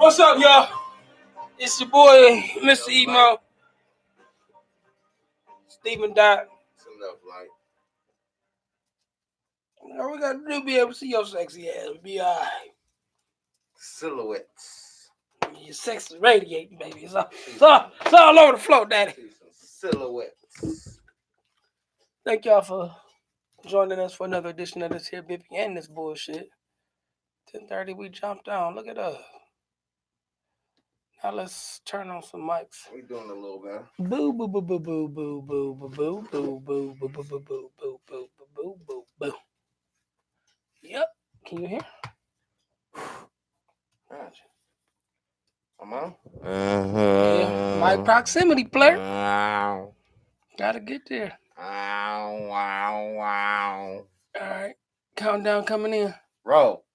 What's up, y'all? It's your boy, Mr. EMOE. Stephen Dot. All we gotta do be able to see your sexy ass. Be alright. Silhouettes. Your sex is radiating, baby. It's all over the floor, daddy. Silhouettes. Thank y'all for joining us for another edition of this here Bippy and this bullshit. 10:30, we jumped down. Look at us. Now let's turn on some mics. We doing a little better. Boo boo boo boo boo boo boo boo boo boo boo boo boo boo boo boo boo boo boo boo. Yep. Can you hear? Gotcha. I'm on. Yeah. Mic proximity player. Gotta get there. Wow. All right. Countdown coming in. Roll.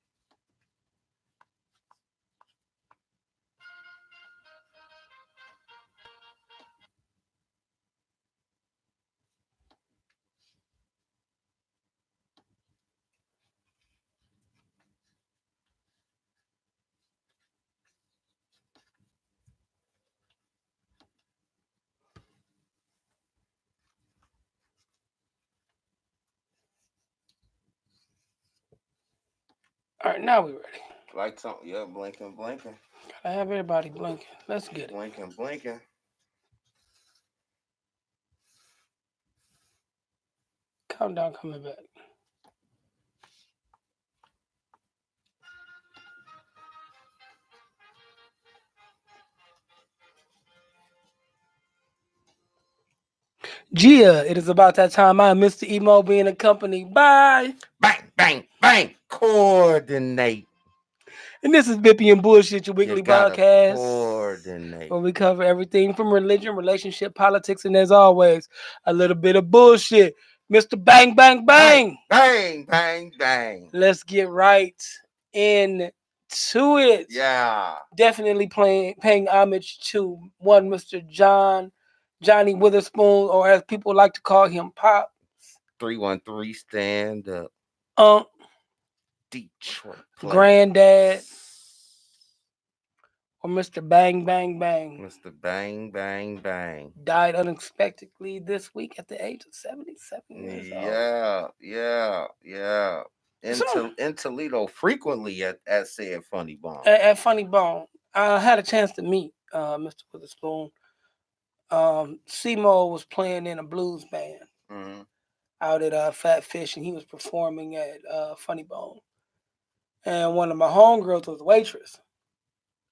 All right, now we ready. Like something. Yeah, blinking. Gotta have everybody blinking. Let's get it. Blinking. Countdown coming back. Gia, it is about that time. I am Mr. EMOE being accompanied by... Bang. Coordinate. And this is Bippy and Bullshit, your weekly podcast. Coordinate. Where we cover everything from religion, relationship, politics, and as always, a little bit of bullshit. Mr. Bang. Bang. Let's get right into it. Yeah. Definitely paying homage to one Mr. Johnny Witherspoon, or as people like to call him, Pop. 313 stand up. Detroit. Granddad. Or Mr. Bang. Mr. Bang. Died unexpectedly this week at the age of 77 years old. Yeah. In Toledo, frequently at said Funny Bone. At Funny Bone. I had a chance to meet Mr. Witherspoon. Seymour was playing in a blues band out at Fat Fish, and he was performing at Funny Bone. And one of my homegirls was a waitress.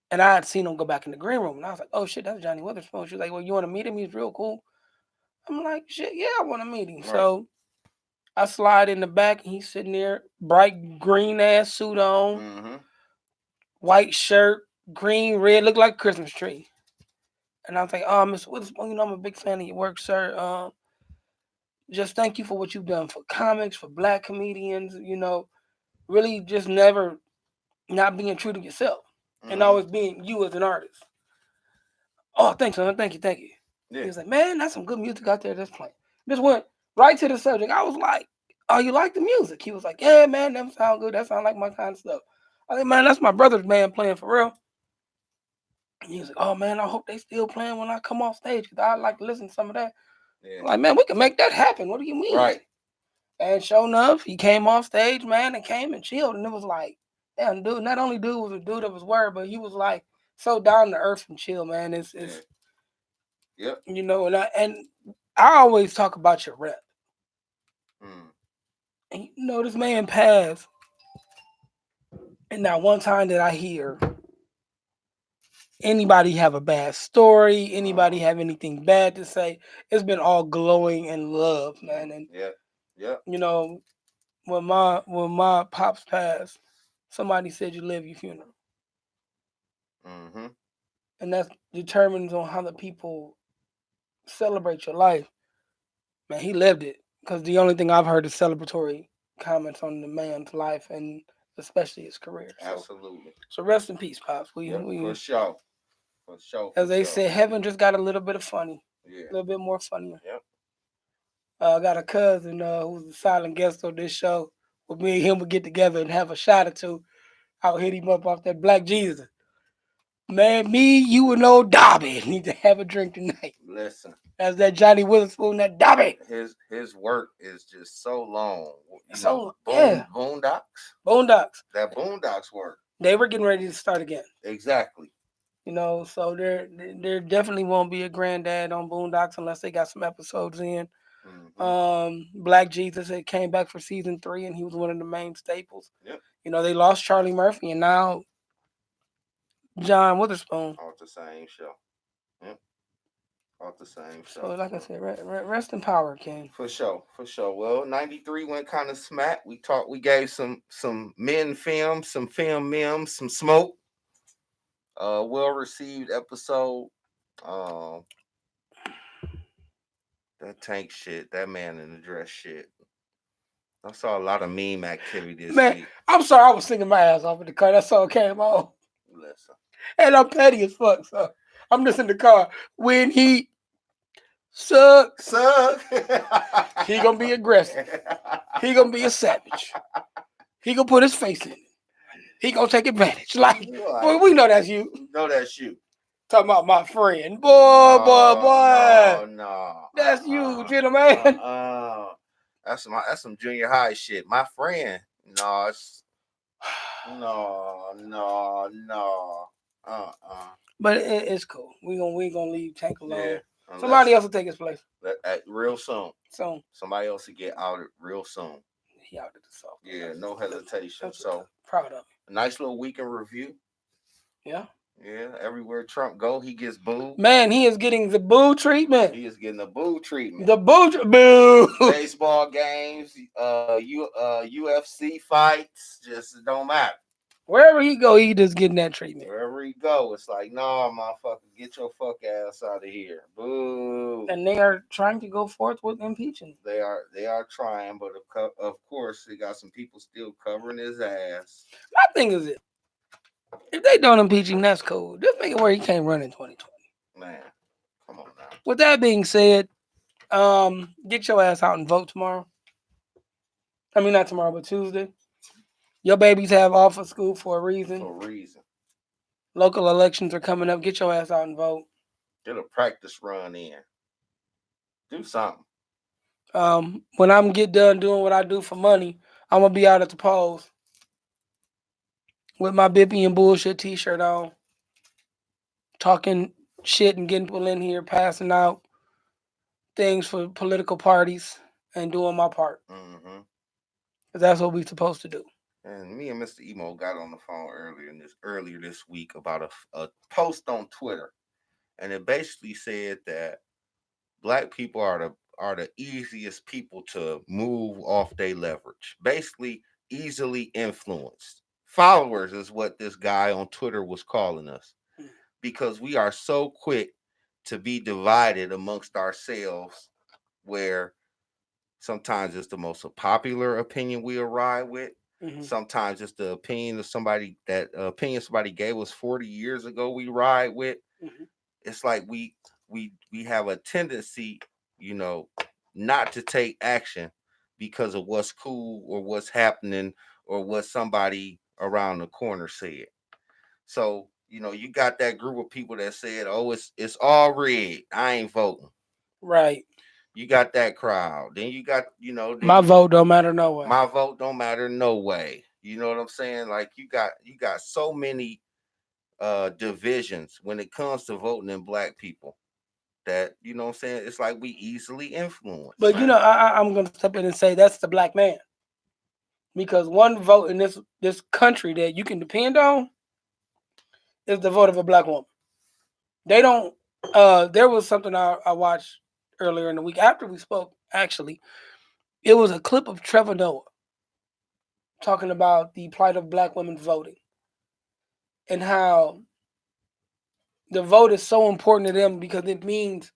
And I had seen him go back in the green room. And I was like, oh, shit, that's Johnny Witherspoon. She was like, well, you want to meet him? He's real cool. I'm like, shit, yeah, I want to meet him. Right. So I slide in the back, and he's sitting there, bright green-ass suit on, white shirt, green, red, looked like a Christmas tree. And I was like, oh, Mr. Witherspoon, you know I'm a big fan of your work, sir. Just thank you for what you've done for comics, for black comedians, really just never not being true to yourself. And always being you as an artist. Oh, thanks, son. Thank you. Yeah. He was like, man, that's some good music out there that's playing. Just went right to the subject. I was like, oh, you like the music? He was like, yeah, man, that sound good. That sound like my kind of stuff. I was like, man, that's my brother's band playing for real. And he was like, oh, man, I hope they still playing when I come off stage because I like to listen to some of that. Yeah. I'm like, man, we can make that happen. What do you mean? Right. And sure enough, he came off stage, man, and came and chilled. And it was like, damn, dude, not only dude was a dude of his word, but he was like so down to earth and chill, man. It's yep. And I always talk about your rep. And this man passed. And not one time did I hear anybody have a bad story, anybody have anything bad to say. It's been all glowing and love, man. And when my pops passed, somebody said you live your funeral. And that determines on how the people celebrate your life. Man, he lived it. Because the only thing I've heard is celebratory comments on the man's life and especially his career. Absolutely. So rest in peace, Pops. For sure. As they say, heaven just got a little bit of funny. Yeah. A little bit more funnier. Yep. I got a cousin who's a silent guest on this show. Where me and him would get together and have a shot or two. I'll hit him up off that Black Jesus. Man, me, you, and old Dobby need to have a drink tonight. Listen, That's that Johnny Witherspoon, that Dobby. his work is just so long. You know, So yeah, Boondocks. Boondocks. That Boondocks work. They were getting ready to start again. Exactly. So there definitely won't be a granddad on Boondocks unless they got some episodes in. Black Jesus had came back for season 3, and he was one of the main staples. Yep. They lost Charlie Murphy, and now John Witherspoon. Off the same show. Yep. Off the same show. So, like I said, rest in power, King. For sure. Well, 93 went kind of smack. We gave some men film, some film memes, some smoke. Well received episode. Um, that tank shit, that man in the dress shit. I saw a lot of meme activity this Man, week. I'm sorry, I was singing my ass off in the car. That song came on. Listen. And I'm petty as fuck, so I'm just in the car. When he sucks, he gonna be aggressive. He gonna be a savage. He gonna put his face in it. He gonna take advantage. Like, boy, we know that's you. No, that's you. Talking about my friend. Boy. No. That's you, gentleman. That's some junior high shit. My friend. No, it's no. But it's cool. We gonna leave Tank alone. Yeah, somebody else will take his place. Real soon. Soon. Somebody else will get out real soon. He out of the soft. Yeah, no hesitation. So proud of him. A nice little weekend review. Yeah. Yeah, everywhere Trump go, he gets booed. Man, he is getting the boo treatment. He is getting the boo treatment. The boo. Baseball games, UFC fights, just don't matter. Wherever he go, he just getting that treatment. Wherever he go, it's like, no, motherfucker, get your fuck ass out of here. Boo. And they are trying to go forth with impeaching. They are trying, but of course, they got some people still covering his ass. My thing is it. If they don't impeach him, that's cool. Just make it where he can't run in 2020. Man, come on now. With that being said, get your ass out and vote tomorrow. I mean, not tomorrow, but Tuesday. Your babies have off of school for a reason. Local elections are coming up. Get your ass out and vote. Get a practice run in. Do something. When I'm get done doing what I do for money, I'm gonna be out at the polls with my Bippy and bullshit t-shirt on, talking shit and getting people in here, passing out things for political parties and doing my part. Because that's what we're supposed to do. And me and Mr. EMOE got on the phone earlier this week about a post on Twitter, and it basically said that black people are the easiest people to move off their leverage. Basically, easily influenced. Followers is what this guy on Twitter was calling us, because we are so quick to be divided amongst ourselves, where sometimes it's the most popular opinion we arrive with. Sometimes it's the opinion of somebody gave us 40 years ago we ride with. It's like we have a tendency, not to take action because of what's cool or what's happening or what somebody around the corner said. So, you got that group of people that said, oh, it's all rigged, I ain't voting. Right. You got that crowd. Then you got, my vote don't matter no way. My vote don't matter no way. You know what I'm saying? Like you got so many divisions when it comes to voting in black people that, you know what I'm saying? It's like we easily influenced. But I'm gonna step in and say that's the black man. Because one vote in this country that you can depend on is the vote of a black woman. They don't there was something I watched earlier in the week after we spoke, actually. It was a clip of Trevor Noah talking about the plight of black women voting and how the vote is so important to them because it means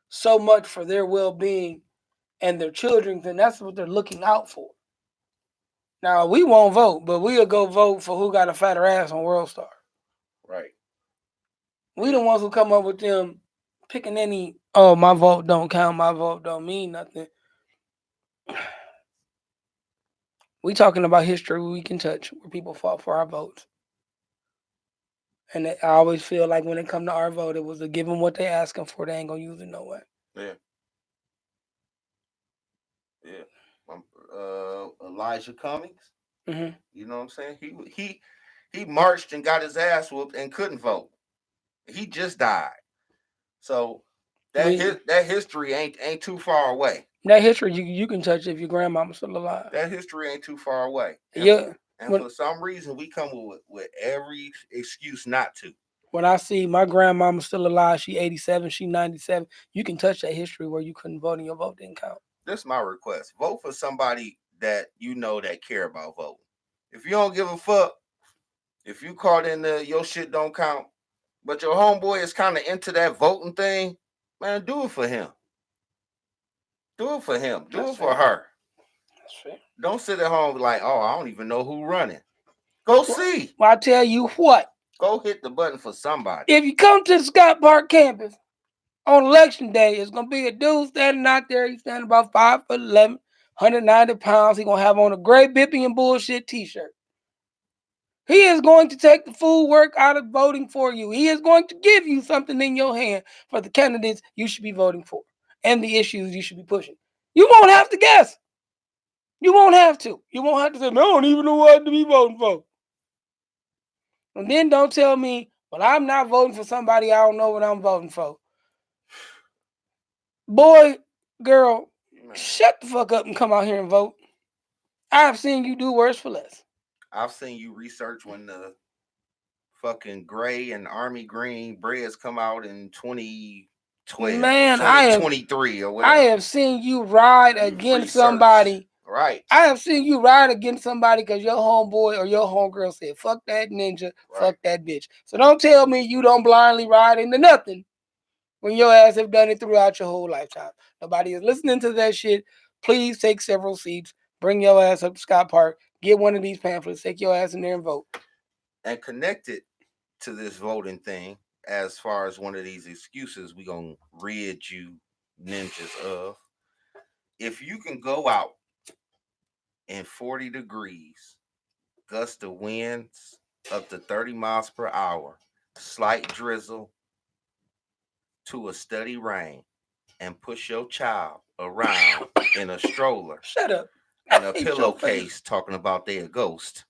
so much for their well-being and their children, and that's what they're looking out for. Now, we won't vote, but we'll go vote for who got a fatter ass on World Star. Right. We the ones who come up with them picking any, oh, my vote don't count, my vote don't mean nothing. We talking about history we can touch, where people fought for our votes. And I always feel like when it come to our vote, it was to give them what they asking for. They ain't gonna use it no way. Yeah. Yeah. Elijah Cummings. Mm-hmm. You know what I'm saying? He marched and got his ass whooped and couldn't vote. He just died. So that history ain't too far away. That history you can touch if your grandmama's still alive. That history ain't too far away. Yeah. For some reason we come with every excuse not to. When I see my grandmama still alive, she 87, she 97, you can touch that history where you couldn't vote and your vote didn't count. This is my request. Vote for somebody that you know that care about voting. If you don't give a fuck, if you caught in your shit don't count, but your homeboy is kind of into that voting thing, man, do it for him. Do it for him. Do it for her. That's fair. Don't sit at home like, oh, I don't even know who's running. Go see. Well, I tell you what. Go hit the button for somebody. If you come to the Scott Park campus on election day, it's going to be a dude standing out there. He's standing about 5'11", 190 pounds. He's going to have on a gray Bippy and bullshit t-shirt. He is going to take the fool work out of voting for you. He is going to give you something in your hand for the candidates you should be voting for and the issues you should be pushing. You won't have to guess. You won't have to. You won't have to say, I don't even know what to be voting for. And then don't tell me, well, I'm not voting for somebody I don't know what I'm voting for. Boy, girl, shut the fuck up and come out here and vote. I've seen you do worse for less. I've seen you research when the fucking gray and army green breads come out in 2012, man, 2023 or whatever. I have seen you ride against somebody. Right. I have seen you ride against somebody because your homeboy or your homegirl said, fuck that ninja, fuck that bitch. So don't tell me you don't blindly ride into nothing when your ass have done it throughout your whole lifetime. Nobody is listening to that shit. Please take several seats. Bring your ass up to Scott Park. Get one of these pamphlets. Take your ass in there and vote. And connected to this voting thing, as far as one of these excuses we gonna rid you ninjas of. If you can go out in 40 degrees, gust of winds up to 30 miles per hour, slight drizzle to a steady rain, and push your child around in a stroller. Shut up. And a pillowcase talking about they a ghost.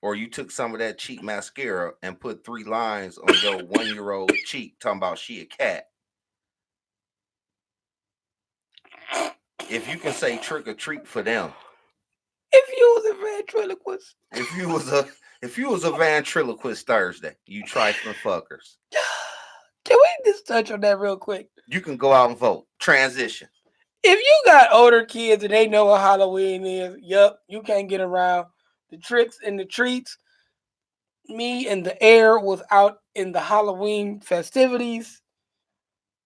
Or you took some of that cheap mascara and put 3 lines on your 1-year-old cheek talking about she a cat. If you can say trick or treat for them. If you was a ventriloquist. If you was a ventriloquist Thursday, you trifling fuckers. Can we just touch on that real quick? You can go out and vote. Transition. If you got older kids and they know what Halloween is, yup, you can't get around the tricks and the treats. Me and the air was out in the Halloween festivities.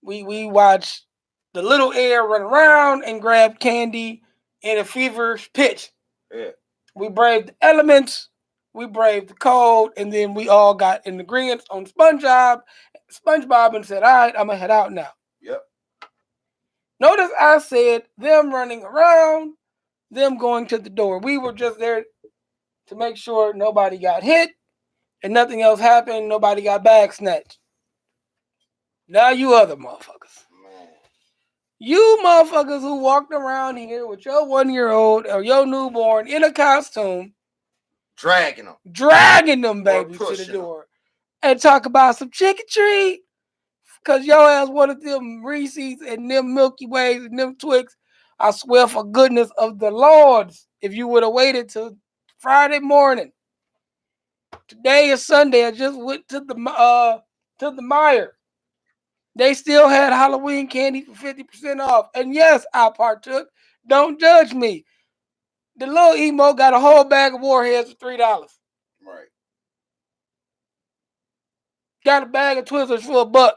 We watched the little air run around and grab candy in a feverish pitch. Yeah. We braved the elements, we braved the cold, and then we all got in agreement on SpongeBob and said, all right, I'm going to head out now. Yep. Notice I said them running around, them going to the door. We were just there to make sure nobody got hit and nothing else happened. Nobody got bag snatched. Now you other motherfuckers. Man. You motherfuckers who walked around here with your 1-year-old or your newborn in a costume. Dragging them babies to the door. And talk about some chicken treat. Because your ass wanted them Reese's and them Milky Ways and them Twix. I swear for goodness of the Lords, if you would have waited till Friday morning. Today is Sunday. I just went to the Meijer. They still had Halloween candy for 50% off. And yes, I partook. Don't judge me. The little emo got a whole bag of Warheads for $3. Right. Got a bag of Twizzlers for $1.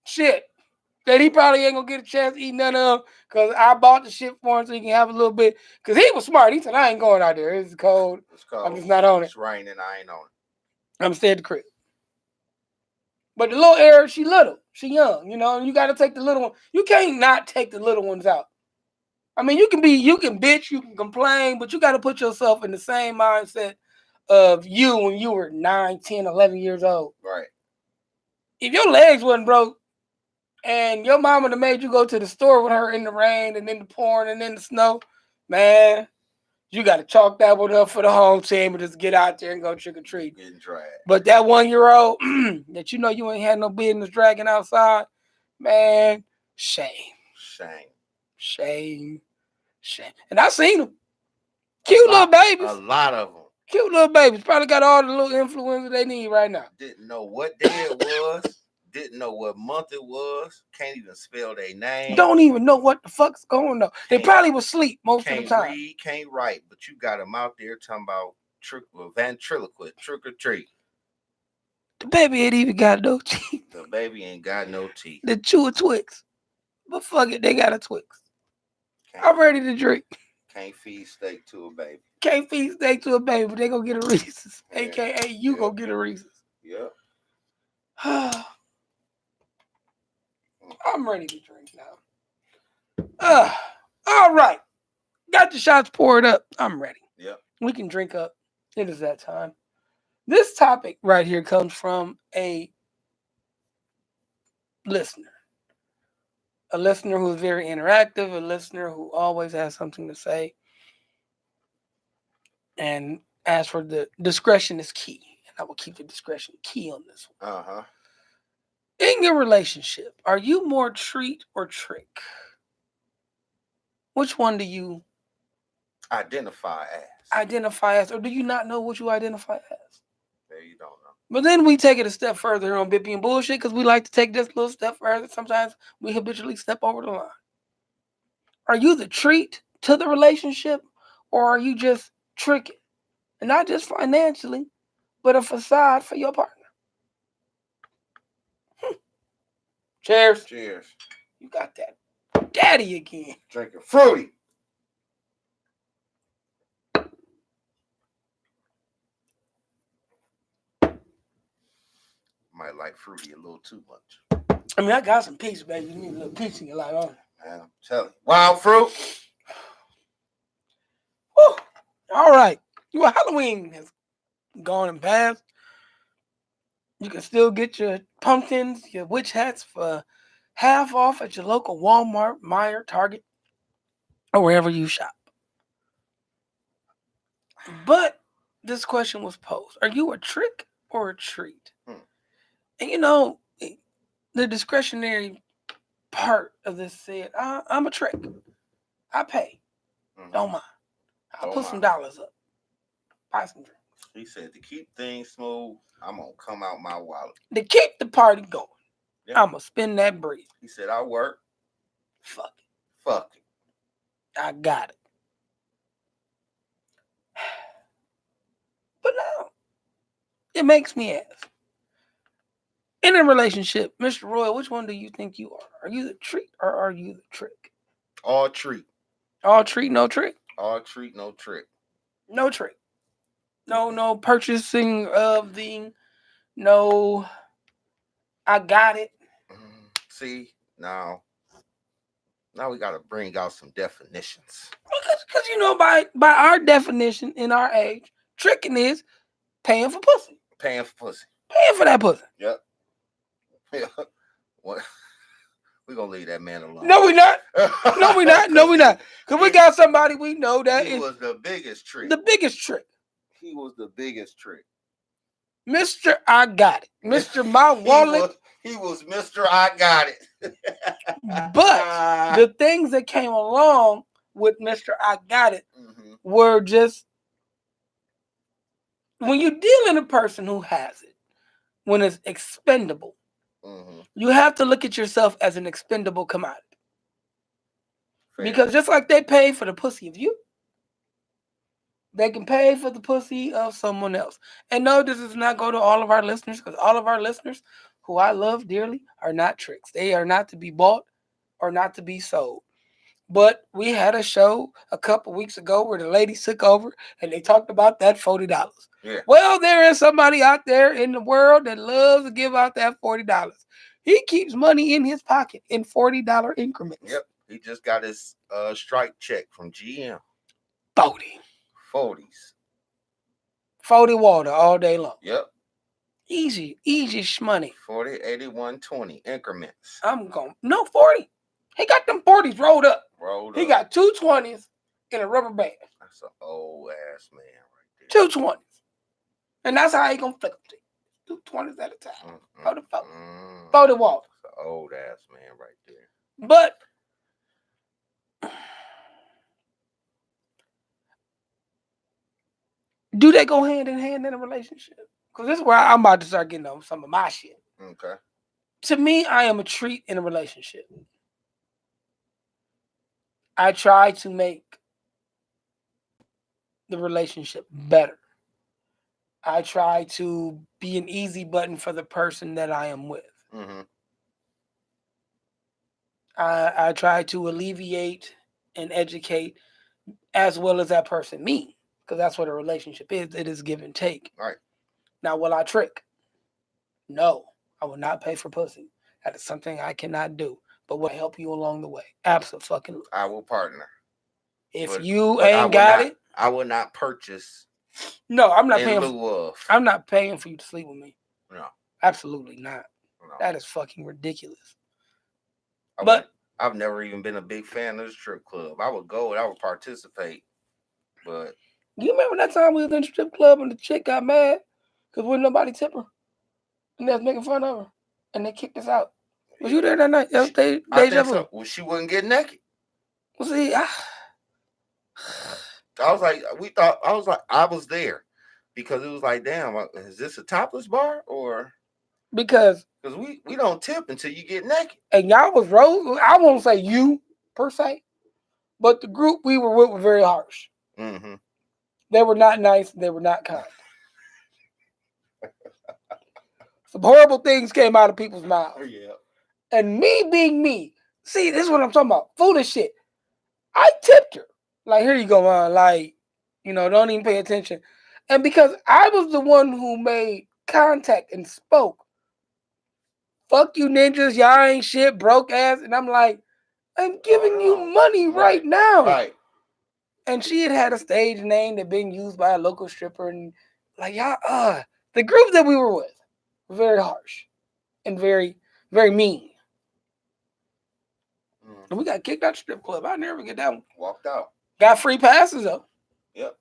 Shit. That he probably ain't gonna get a chance to eat none of, because I bought the shit for him so he can have a little bit. Because he was smart. He said, I ain't going out there. It's cold. I'm just not on it. It's raining. I ain't on it. I'm staying at the crib. But the little air, she little. She young, you know. You got to take the little one. You can't not take the little ones out. I mean, you can bitch, you can complain, but you got to put yourself in the same mindset of you when you were 9, 10, 11 years old. Right. If your legs wasn't broke and your mama done made you go to the store with her in the rain and in the pouring and in the snow, man, you got to chalk that one up for the home team and just get out there and go trick or treat. Getting dragged. But that 1-year-old that you ain't had no business dragging outside, man, shame. And I seen them. Cute little babies. A lot of them. Cute little babies. Probably got all the little influenza they need right now. Didn't know what day it was. Didn't know what month it was. Can't even spell their name. Don't even know what the fuck's going on. They probably was asleep most of the time. Can't read, can't write, but you got them out there talking about ventriloquist, trick or treat. The baby ain't even got no teeth. The baby ain't got no teeth. The chew a Twix. But fuck it, they got a Twix. I'm ready to drink. Can't feed steak to a baby. Can't feed steak to a baby, but they gonna get a Reese's. Yeah. AKA you gonna get a Reese's. Yep. I'm ready to drink now. All right. Got the shots poured up. I'm ready. Yep. We can drink up. It is that time. This topic right here comes from a listener. A listener who's very interactive, a listener who always has something to say. And as for the discretion is key. And I will keep the discretion key on this one. Uh-huh. In your relationship, are you more treat or trick? Which one do you identify as? Or do you not know what you identify as? There you don't know. But then we take it a step further here on Bippy and Bullshit because we like to take this little step further. Sometimes we habitually step over the line. Are you the treat to the relationship or are you just tricking? And not just financially, but a facade for your partner. Cheers. Cheers. You got that daddy again. Drinking fruity. Might like fruity a little too much. I mean, I got some peach, baby. You need a little peach in your life, huh? Man, I'm telling you. Wild fruit. Whew. All right. Well, Halloween has gone and passed. You can still get your pumpkins, your witch hats for half off at your local Walmart, Meijer, Target, or wherever you shop. But this question was posed. Are you a trick or a treat? And you know, the discretionary part of this said, I'm a trick. I pay. Mm-hmm. Don't mind. I'll put some dollars up. Buy some drinks. He said, to keep things smooth, I'm going to come out my wallet. To keep the party going, I'm going to spend that bread. He said, I work. Fuck it. Fuck it. I got it. But now, it makes me ask. In a relationship, Mr. Royal, which one do you think you are? Are you the treat or are you the trick? All treat. All treat, no trick? All treat, no trick. No trick. No purchasing of the, no, I got it. See, now we got to bring out some definitions. Because you know, by our definition in our age, tricking is paying for pussy. Paying for pussy. Paying for that pussy. Yep. Yeah. What? We're going to leave that man alone. No, we're not. No, we're not. No, we're not. Because we got somebody we know that he was the biggest trick. The biggest trick. He was the biggest trick. Mr. I got it. Mr. My wallet. He was Mr. I got it. But the things that came along with Mr. I got it were just, when you deal in a person who has it, when it's expendable, you have to look at yourself as an expendable commodity. Fair. Because just like they pay for the pussy of you, they can pay for the pussy of someone else. And no, this does not go to all of our listeners, because all of our listeners, who I love dearly, are not tricks. They are not to be bought or not to be sold. But we had a show a couple weeks ago where the ladies took over and they talked about that $40. Yeah. Well, there is somebody out there in the world that loves to give out that $40. He keeps money in his pocket in $40 increments. Yep. He just got his strike check from GM. 40. 40s. 40 water all day long. Yep. Easy money. 40, 81, 20 increments. No 40. He got them 40s rolled up. He got 2 20s in a rubber band. That's an old ass man right there. 2 20s. And that's how he gonna flip them to you. 2 20s at a time. 40 water. That's an old ass man right there. But do they go hand in hand in a relationship? Because this is where I'm about to start getting on some of my shit. Okay. To me, I am a treat in a relationship. I try to make the relationship better. I try to be an easy button for the person that I am with. Mm-hmm. I try to alleviate and educate as well as that person me, because that's what a relationship is. It is give and take. Right. Now, will I trick? No, I will not pay for pussy. That is something I cannot do. But will I help you along the way? Absolutely. I will partner. If you ain't got it, I will not purchase. No, I'm not in paying. Lieu of. I'm not paying for you to sleep with me. No, absolutely not. No. That is fucking ridiculous. I've never even been a big fan of the strip club. I would go and I would participate, but you remember that time we was in the strip club and the chick got mad because wouldn't nobody tip her, and they was making fun of her, and they kicked us out. Was you there that night? I think so. Well, she wouldn't get naked. Well, see, I was there because it was like, damn, is this a topless bar or? Because we don't tip until you get naked. And y'all was rose. I won't say you per se, but the group we were with were very harsh. Mm-hmm. They were not nice. They were not kind. Some horrible things came out of people's mouths. Yeah. And me being me, see, this is what I'm talking about. Foolish shit. I tipped her. Like, here you go, man. Like, don't even pay attention. And because I was the one who made contact and spoke, fuck you ninjas, y'all ain't shit, broke ass. And I'm like, I'm giving you money right now. Right. And she had a stage name that been used by a local stripper. And like, y'all, the group that we were with were very harsh and very, very mean. And we got kicked out the strip club. I never get that one. Walked out. Got free passes though. Yep.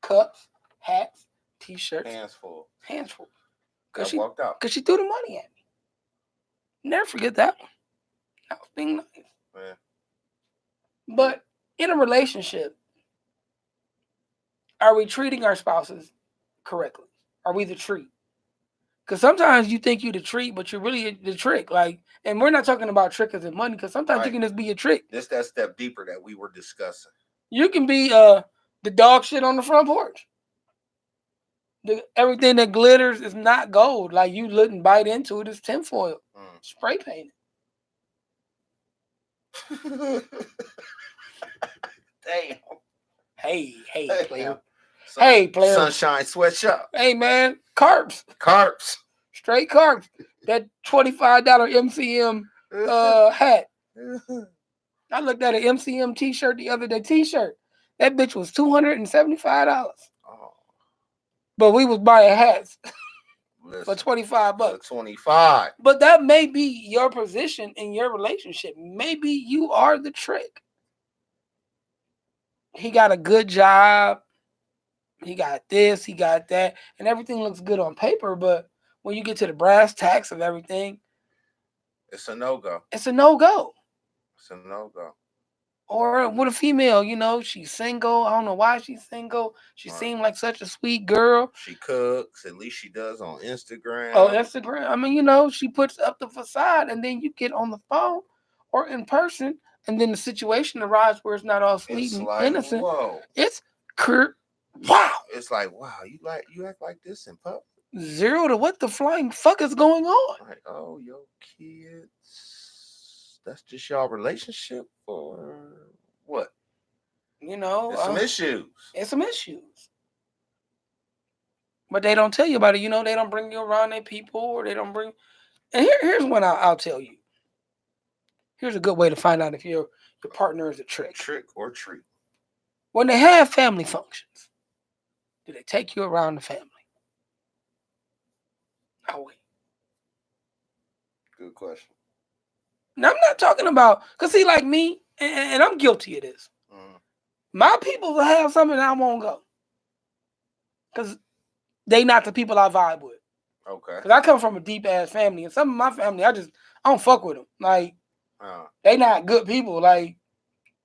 Cups, hats, t-shirts. Hands full. Cause she walked out. Cause she threw the money at me. Never forget that one. I was being nice. Yeah. But in a relationship, are we treating our spouses correctly? Are we the treat? Because sometimes you think you the treat, but you're really the trick. Like, and we're not talking about trickers and money, because sometimes you can just be a trick. This that step deeper that we were discussing. You can be the dog shit on the front porch. Everything that glitters is not gold. Like, you wouldn't bite into it. It's tinfoil. Spray painted. Damn. Hey, player. Hey, player. Sunshine sweatshop. Hey, man. Carps. Straight carps. That $25 MCM hat. I looked at an MCM t-shirt the other day. T-shirt. That bitch was $275. Oh. But we was buying hats for $25. For $25. But that may be your position in your relationship. Maybe you are the trick. He got a good job. He got this, he got that, and everything looks good on paper, but when you get to the brass tacks of everything, it's a no-go. It's a no-go. Or with a female, she's single. I don't know why she's single. She seemed like such a sweet girl. She cooks. At least she does on Instagram. Oh, Instagram. I mean, she puts up the facade, and then you get on the phone or in person, and then the situation arrives where it's not all sweet and innocent. Whoa. It's wow. It's like, wow, you act like this in public. 0 to what the flying fuck is going on? Like, oh, yo, kids, that's just y'all relationship or what? It's some issues. It's some issues. But they don't tell you about it. They don't bring you around their people, or they don't bring. And here's what I'll tell you. Here's a good way to find out if your partner is a trick. Trick or treat. When they have family functions, do they take you around the family? Oh, wait. Good question. Now, I'm not talking about, because see, like me, and I'm guilty of this. My people will have something I won't go. Because they not the people I vibe with. Okay. Because I come from a deep-ass family, and some of my family, I don't fuck with them. Like, they not good people. Like,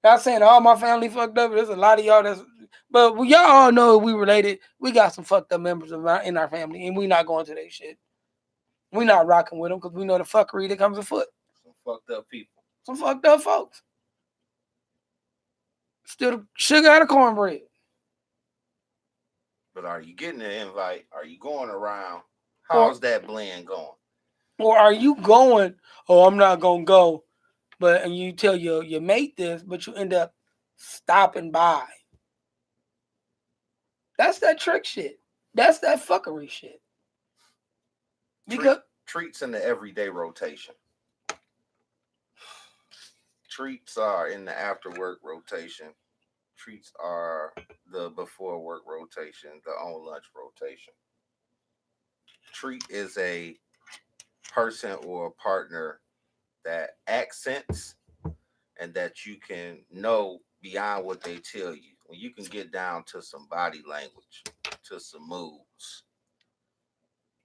not saying all my family fucked up, but there's a lot of y'all but y'all all know we related. We got some fucked up members in our family, and we not going to that shit. We not rocking with them because we know the fuckery that comes afoot. Some fucked up people. Some fucked up folks. Still the sugar out of cornbread. But are you getting an invite? Are you going around? How's that blend going? Or are you going, oh, I'm not going to go, and you tell your mate this, but you end up stopping by. That's that trick shit. That's that fuckery shit. Because treats in the everyday rotation. Treats are in the after work rotation. Treats are the before work rotation, the on lunch rotation. Treat is a person or a partner that accents and that you can know beyond what they tell you. When you can get down to some body language, to some moves.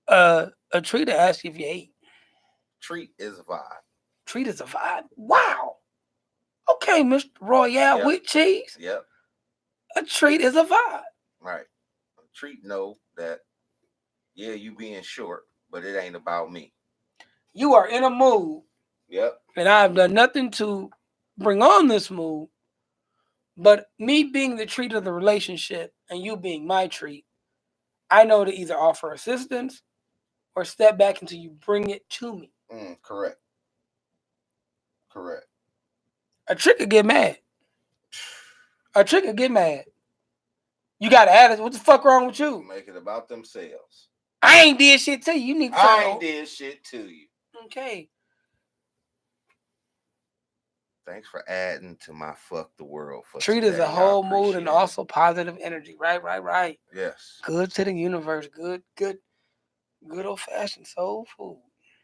A treat to ask you if you ate. Treat is a vibe. Treat is a vibe. Wow. Okay, Mr. Royale with cheese. Yep. A treat is a vibe. Right. A treat know that, yeah, you being short, but it ain't about me. You are in a mood. Yep. And I've done nothing to bring on this mood, but me being the treat of the relationship and you being my treat, I know to either offer assistance or step back until you bring it to me. Correct. A trick could get mad. You got to ask, what the fuck wrong with you? Make it about themselves. I ain't did shit to you. You need to I ain't did shit to you. Okay. Thanks for adding to my fuck the world for treat today. Is a whole mood and also positive energy. Right. Yes. Good to the universe. Good old fashioned soul food.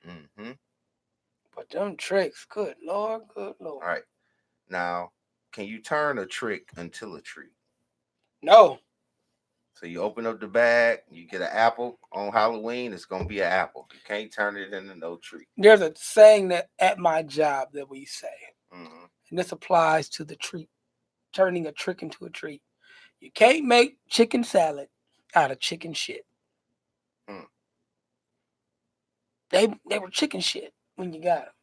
Mm-hmm. But them tricks, good lord. All right. Now, can you turn a trick into a treat? No. So you open up the bag, you get an apple on Halloween, it's going to be an apple. You can't turn it into no treat. There's a saying that at my job that we say, and this applies to the treat, turning a trick into a treat. You can't make chicken salad out of chicken shit. They were chicken shit when you got them.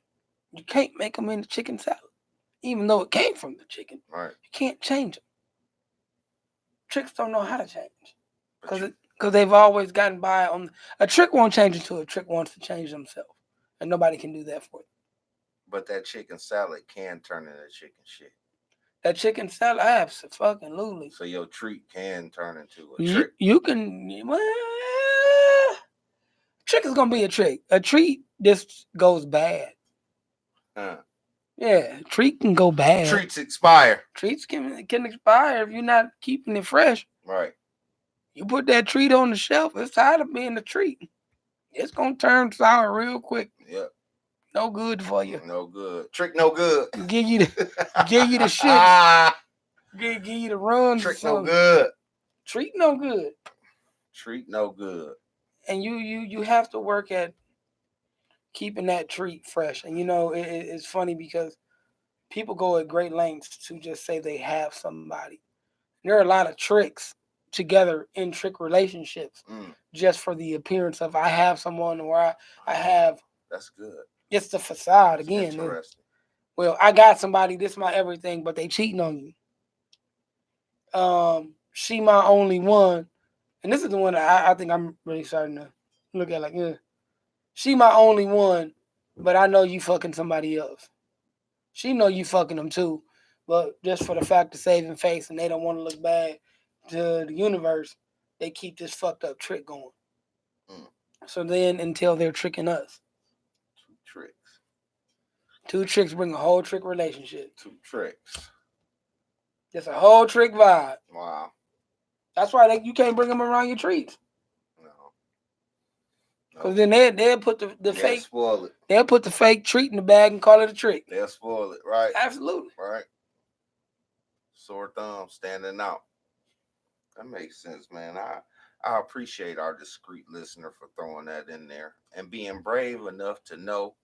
You can't make them into chicken salad, even though it came from the chicken. Right. You can't change them. Tricks don't know how to change because they've always gotten by on. A trick won't change until a trick wants to change themselves, and nobody can do that for you. But that chicken salad can turn into chicken shit. That chicken salad, absolutely. So your treat can turn into a trick. You can. Well, trick is gonna be a trick. A treat just goes bad. Yeah, treat can go bad. Treats expire. Treats can expire if you're not keeping it fresh. Right. You put that treat on the shelf, it's tired of being a treat. It's gonna turn sour real quick. Yep. No good for you. No good. Trick no good. Give you the shit. Give you the runs. Trick no good. Treat no good. Treat no good. And you have to work at keeping that treat fresh. And it's funny because people go at great lengths to just say they have somebody. There are a lot of tricks together in trick relationships just for the appearance of I have someone or I have. That's good. It's the facade again. Interesting. Well, I got somebody, this is my everything, but they cheating on you. She my only one. And this is the one that I think I'm really starting to look at like, she my only one, but I know you fucking somebody else. She know you fucking them too, but just for the fact of saving face and they don't want to look bad to the universe, they keep this fucked up trick going. So then until they're tricking us. 2 tricks bring a whole trick relationship. 2 tricks. It's a whole trick vibe. Wow. That's why you can't bring them around your treats. No. Because then they'll put the fake. Spoil it. They'll put the fake treat in the bag and call it a trick. They'll spoil it, right? Absolutely. Right. Sore thumb standing out. That makes sense, man. I appreciate our discreet listener for throwing that in there and being brave enough to know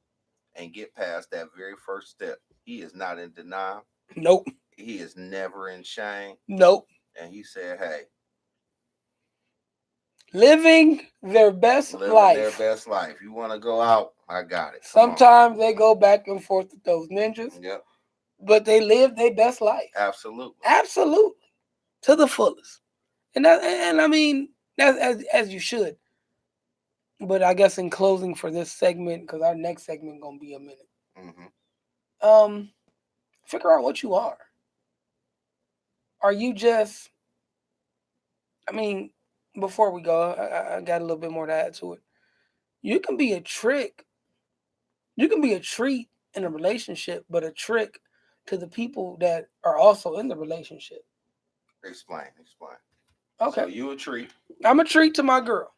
and get past that very first step. He is not in denial. Nope. He is never in shame. Nope. And he said, hey. Living their best life. Their best life. You want to go out? I got it. Sometimes they go back and forth with those ninjas. Yep. But they live their best life. Absolutely. Absolutely. To the fullest. And I mean, that's as you should. But I guess in closing for this segment, because our next segment gonna be a minute. Mm-hmm. Figure out what you are. Are you just? I mean, before we go, I got a little bit more to add to it. You can be a trick. You can be a treat in a relationship, but a trick to the people that are also in the relationship. Explain. Okay. So you a treat. I'm a treat to my girl.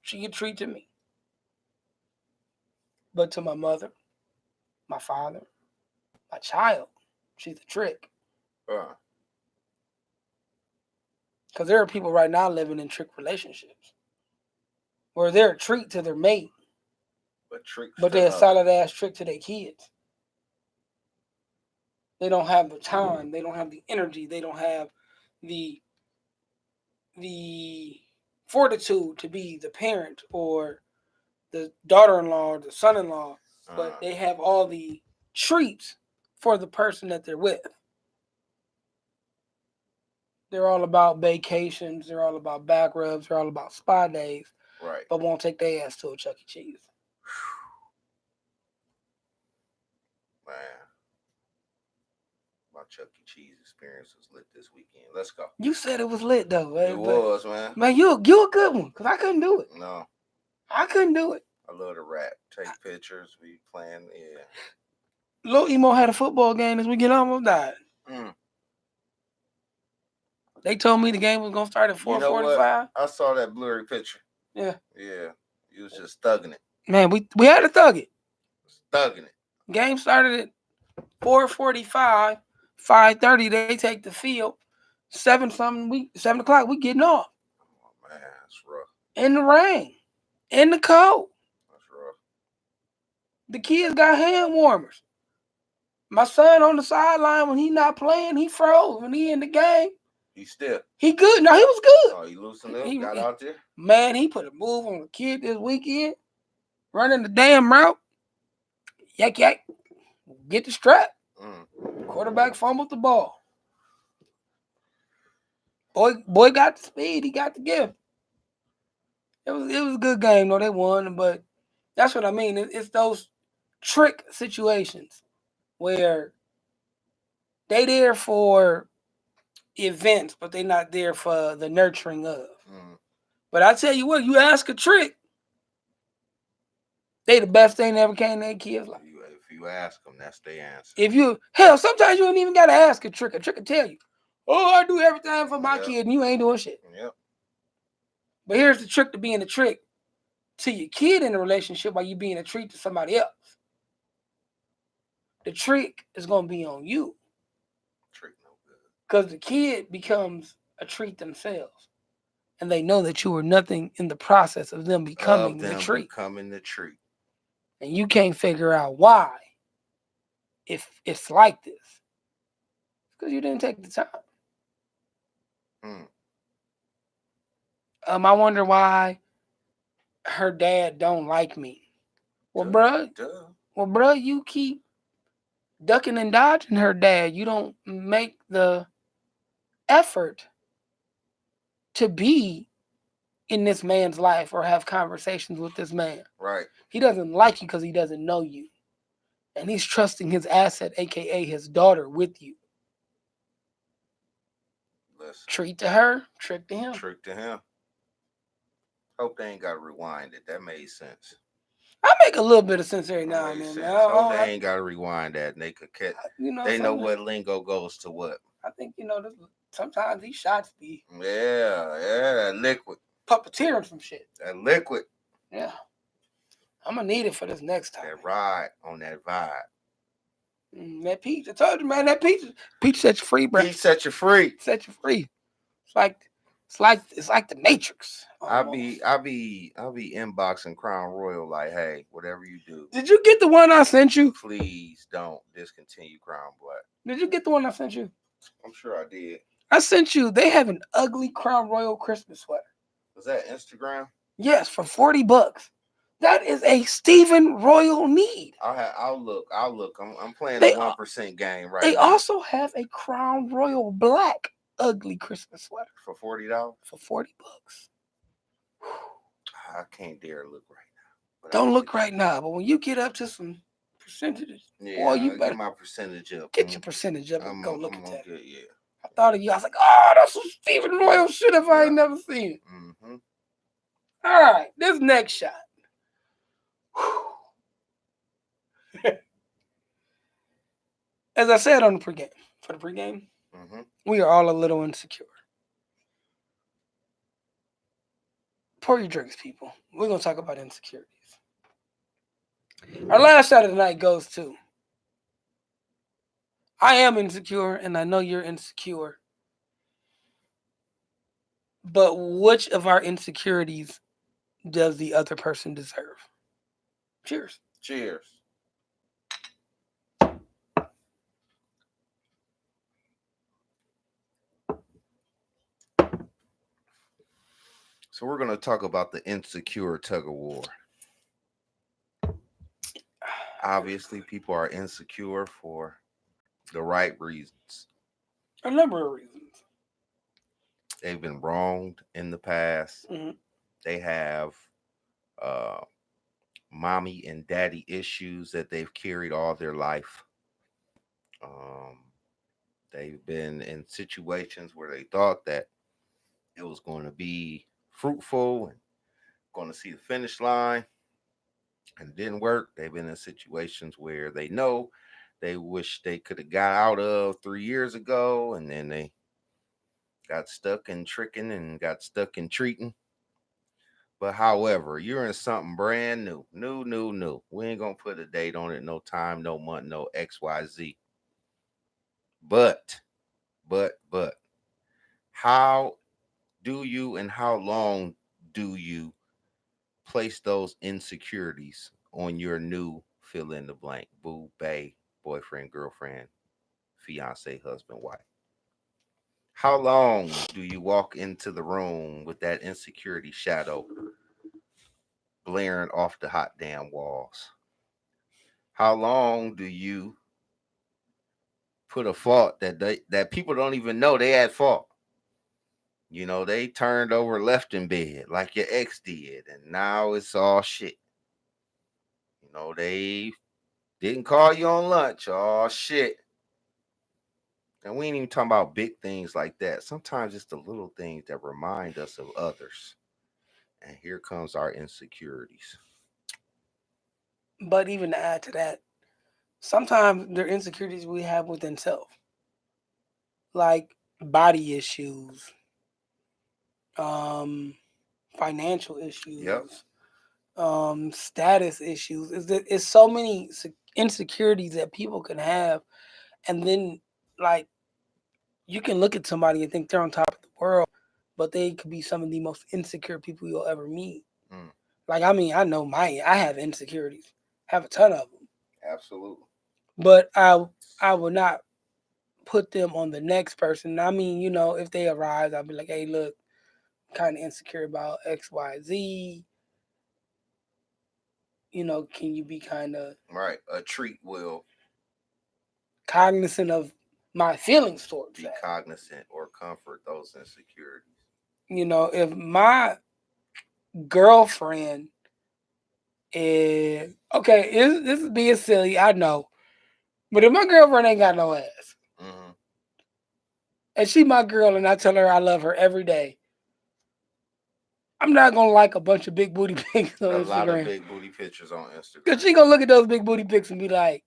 She a treat to me. But to my mother, my father, my child, she's a trick. Because there are people right now living in trick relationships where they're a treat to their mate, but they're a solid ass trick to their kids. They don't have the time. They don't have the energy. They don't have the fortitude to be the parent or the daughter-in-law or the son-in-law, but they have all the treats for the person that they're with. They're all about vacations. They're all about back rubs. They're all about spa days. Right. But won't take their ass to a Chuck E. Cheese. Man. My Chuck E. Cheese experience was lit this weekend. Let's go. You said it was lit, though. Man, it was, man. Man, you a good one, because I couldn't do it. No. I couldn't do it. I love to rap. Take pictures. We playing, yeah. Lil Emo had a football game this weekend, almost died. They told me the game was going to start at 4:45. You know what? I saw that blurry picture. Yeah. Yeah. You was just thugging it. Man, we had to thug it. Thugging it. Game started at 4:45. 5:30, they take the field. 7 o'clock, we getting off. Oh, man, that's rough. In the rain. In the cold. That's rough. The kids got hand warmers. My son on the sideline, when he not playing, he froze. When he in the game, he good. No, he was good. Oh, he loosened up, got out there? Man, he put a move on the kid this weekend. Running the damn route. Yak, yak. Get the strap. Quarterback fumbled the ball. Boy got the speed. He got the gift. It was a good game. No, they won, but that's what I mean. It's those trick situations where they there for events, but they not there for the nurturing of. But I tell you what, you ask a trick, they the best thing that ever came to their kids' life. If you ask them, that's their answer. Sometimes you don't even got to ask a trick. A trick will tell you, oh, I do everything for my kid, and you ain't doing shit. Yep. But here's the trick to being a trick to your kid in a relationship while you being a treat to somebody else. The trick is going to be on you. Trick no good. Because the kid becomes a treat themselves. And they know that you were nothing in the process of them becoming the treat. And you can't figure out why, if it's like this. Because you didn't take the time. I wonder why her dad don't like me. Well, bruh, you keep ducking and dodging her dad. You don't make the effort to be in this man's life or have conversations with this man. Right. He doesn't like you because he doesn't know you. And he's trusting his asset, a.k.a. his daughter, with you. Listen. Treat to her, trick to him. Hope they ain't got to rewind it. That made sense. I make a little bit of sense every now and then, man. So they ain't gotta rewind that, and they could catch. They know what lingo goes to what. I think sometimes these shots be that liquid puppeteering some shit. That liquid. Yeah, I'm gonna need it for this next time. That ride on that vibe. That peach, I told you, man. That peach set you free, bro. Peach set you free. Set you free. It's like the Matrix. Almost. I be inboxing Crown Royal like, hey, whatever you do. Did you get the one I sent you? Please don't discontinue Crown Black. Did you get the one I sent you? I'm sure I did. I sent you. They have an ugly Crown Royal Christmas sweater. Was that Instagram? Yes, for $40. That is a Stephen Royal need. I'll look. I'm playing the 1% game right now. They also have a Crown Royal Black ugly Christmas sweater for $40. For $40. I can't dare look right now. Don't look right now, but when you get up to some percentages, boy, you better get my percentage up. Get your percentage up and go look at that. Yeah. I thought of you. I was like, oh, that's some Stephen Royal shit if I ain't never seen it. Mm-hmm. All right, this next shot. As I said on the pregame, we are all a little insecure. Pour your drinks, people. We're going to talk about insecurities. Our last shot of the night goes to, I am insecure, and I know you're insecure. But which of our insecurities does the other person deserve? Cheers. Cheers. So we're going to talk about the insecure tug of war. Obviously, people are insecure for the right reasons. A number of reasons. They've been wronged in the past. Mm-hmm. They have mommy and daddy issues that they've carried all their life. They've been in situations where they thought that it was going to be fruitful and going to see the finish line, and it didn't work. They've been in situations where they know they wish they could have got out of 3 years ago, and then they got stuck in tricking and got stuck in treating. But however, you're in something brand new. We ain't gonna put a date on it, no time, no month, no XYZ. But how do you and how long do you place those insecurities on your new fill in the blank? Boo, bae, boyfriend, girlfriend, fiance, husband, wife. How long do you walk into the room with that insecurity shadow blaring off the hot damn walls? How long do you put a fault that people don't even know they had fault? You know, they turned over left in bed like your ex did, and now it's all shit. You know, they didn't call you on lunch. Oh shit. And we ain't even talking about big things like that. Sometimes it's the little things that remind us of others. And here comes our insecurities. But even to add to that, sometimes they're insecurities we have within self. Like body issues, financial issues, status issues. It's so many insecurities that people can have, and then like you can look at somebody and think they're on top of the world, but they could be some of the most insecure people you'll ever meet. Like, I mean, I know I have insecurities, have a ton of them. Absolutely. But I will not put them on the next person. I mean, you know, if they arise, I'll be like, hey, look, I'm kind of insecure about X, Y, Z. You know, can you be kind of... Right, a treat will... cognizant of my feelings towards that. Be cognizant or comfort those insecurities. You know, if my girlfriend is... Okay, this is being silly, I know. But if my girlfriend ain't got no ass, and she my girl and I tell her I love her every day, I'm not gonna like a bunch of big booty pics on A lot of Instagram. big booty pictures on Cause Instagram. she gonna look at those big booty pics and be like,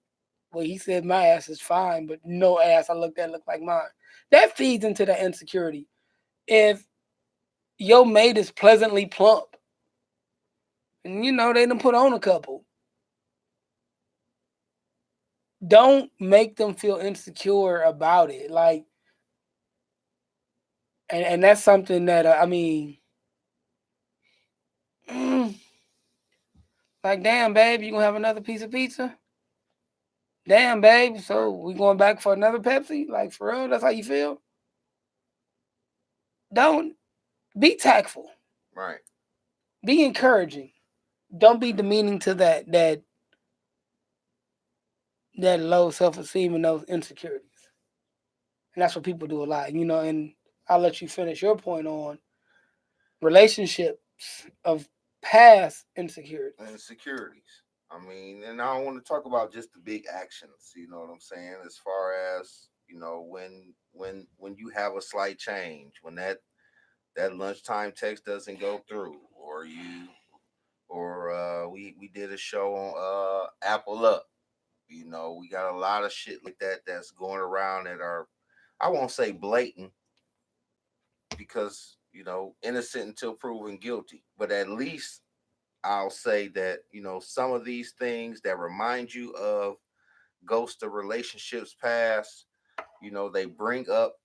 well, he said my ass is fine, but no ass I looked at looked like mine. That feeds into the insecurity. If your mate is pleasantly plump, and they done put on a couple, don't make them feel insecure about it. Like, and that's something that I mean, mm, like, damn, babe, you gonna have another piece of pizza? Damn, babe, so we going back for another Pepsi? Like, for real? That's how you feel? Don't be tactful. Right. Be encouraging. Don't be demeaning to that low self esteem and those insecurities. And that's what people do a lot, And I'll let you finish your point on relationships of past insecurities. Insecurities. I mean, and I don't want to talk about just the big actions. You know what I'm saying? As far as when you have a slight change, when that lunchtime text doesn't go through, or we did a show on Apple Up. We got a lot of shit like that that's going around that are, I won't say blatant, because innocent until proven guilty, but at least I'll say that some of these things that remind you of ghost of relationships past, they bring up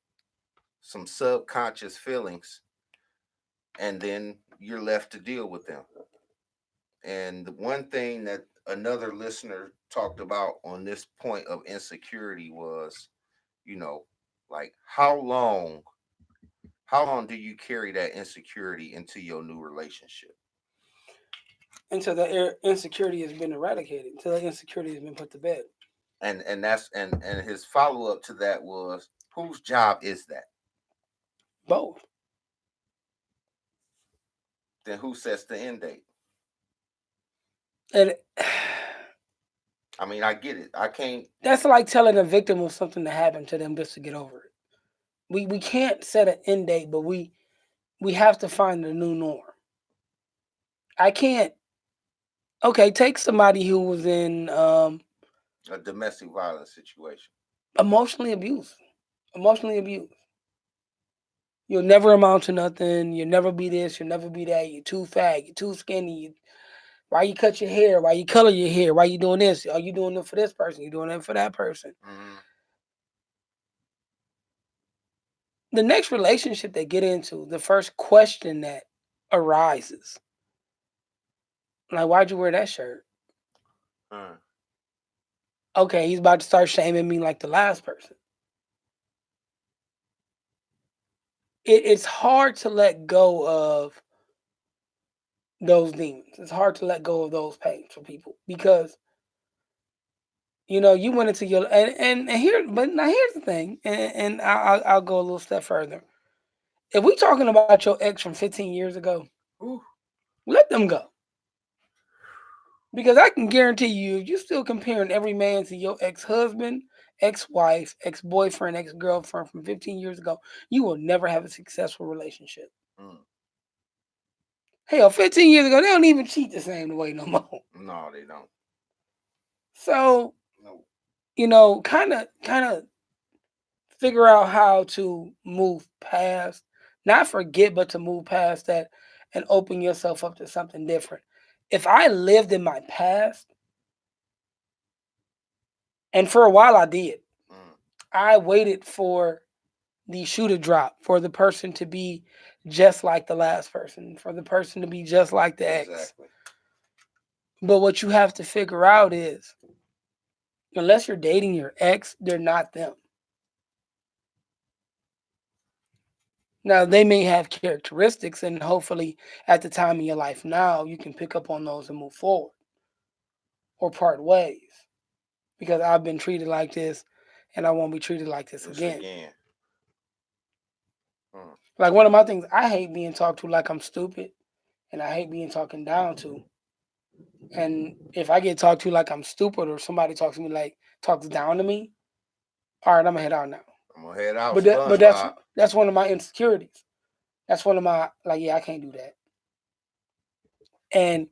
some subconscious feelings, and then you're left to deal with them. And the one thing that another listener talked about on this point of insecurity was, you know, like how long do you carry that insecurity into your new relationship? Until the insecurity has been eradicated, until the insecurity has been put to bed. And his follow up to that was, whose job is that? Both. Then who sets the end date? And I mean, I get it. I can't. that's like telling a victim of something that happened to them just to get over it. We can't set an end date, but we have to find a new norm. I can't. Okay, take somebody who was in A domestic violence situation. emotionally abused. Emotionally abused. You'll never amount to nothing. You'll never be this. You'll never be that. You're too fat. You're too skinny. Why you cut your hair? Why you color your hair? Why you doing this? Are you doing it for this person? You doing it for that person? Mm-hmm. The next relationship they get into, the first question that arises, like, why'd you wear that shirt? Uh, Okay, he's about to start shaming me like the last person. It's hard to let go of those demons. It's hard to let go of those pains for people because you went into your and here, but now here's the thing, and I'll go a little step further. If we talking about your ex from 15 years ago, ooh, let them go. Because I can guarantee you, if you still comparing every man to your ex-husband, ex-wife, ex-boyfriend, ex-girlfriend from 15 years ago, you will never have a successful relationship. mm. Hell, 15 years ago, they don't even cheat the same way no more. No, they don't. So, No. kind of figure out how to move past, not forget, but to move past that and open yourself up to something different. If I lived in my past, and for a while I did, Mm. I waited for the shoe to drop, for the person to be just like the last person, for the person to be just like the ex. Exactly. But what you have to figure out is, unless you're dating your ex, they're not them. Now, they may have characteristics, and hopefully, at the time in your life now, you can pick up on those and move forward or part ways because I've been treated like this and I won't be treated like this This again. again. Mm. Like, one of my things, I hate being talked to like I'm stupid and I hate being talked down to. And if I get talked to like I'm stupid or somebody talks down to me, all right, I'm gonna head out now. I'm gonna head out, But that's SpongeBob. that's one of my insecurities. That's one of my, like, yeah, I can't do that. And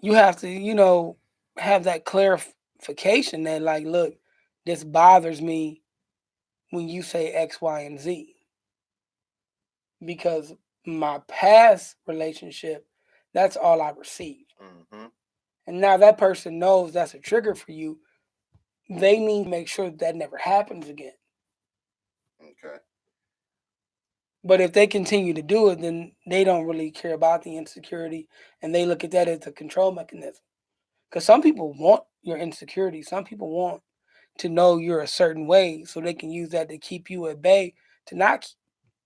you have to, have that clarification that, like, look, this bothers me when you say X, Y, and Z. Because my past relationship, that's all I received. Mm-hmm. And now that person knows that's a trigger for you. They need to make sure that never happens again. Okay. But if they continue to do it, then they don't really care about the insecurity, and they look at that as a control mechanism. Because some people want your insecurity. Some people want to know you're a certain way so they can use that to keep you at bay, to not,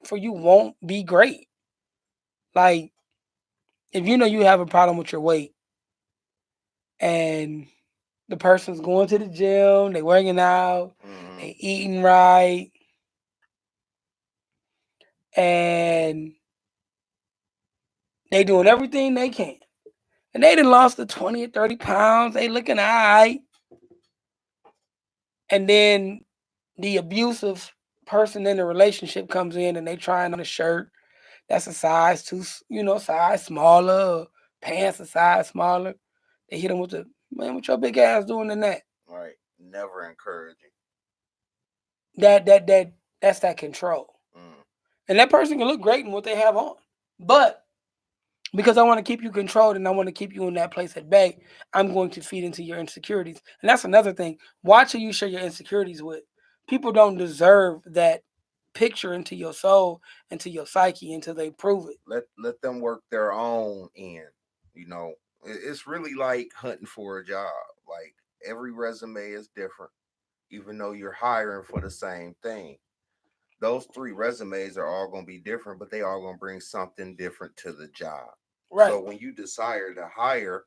for you won't be great. Like, if you know you have a problem with your weight and the person's going to the gym, they working out, Mm-hmm. they eating right, and they doing everything they can. And they done lost the 20 or 30 pounds. They looking all right. And then the abusive person in the relationship comes in and they trying on a shirt that's a size too, size smaller, pants a size smaller. They hit them with the, man, what your big ass doing in that? Right. Never encouraging. That's that control. Mm. And that person can look great in what they have on. But because I want to keep you controlled and I want to keep you in that place at bay, I'm going to feed into your insecurities. And that's another thing. Watch who you share your insecurities with. People don't deserve that picture into your soul, into your psyche until they prove it. Let them work their own end. You know, it's really like hunting for a job. Like every resume is different, even though you're hiring for the same thing. Those three resumes are all going to be different, but they all going to bring something different to the job. So Right. when you desire to hire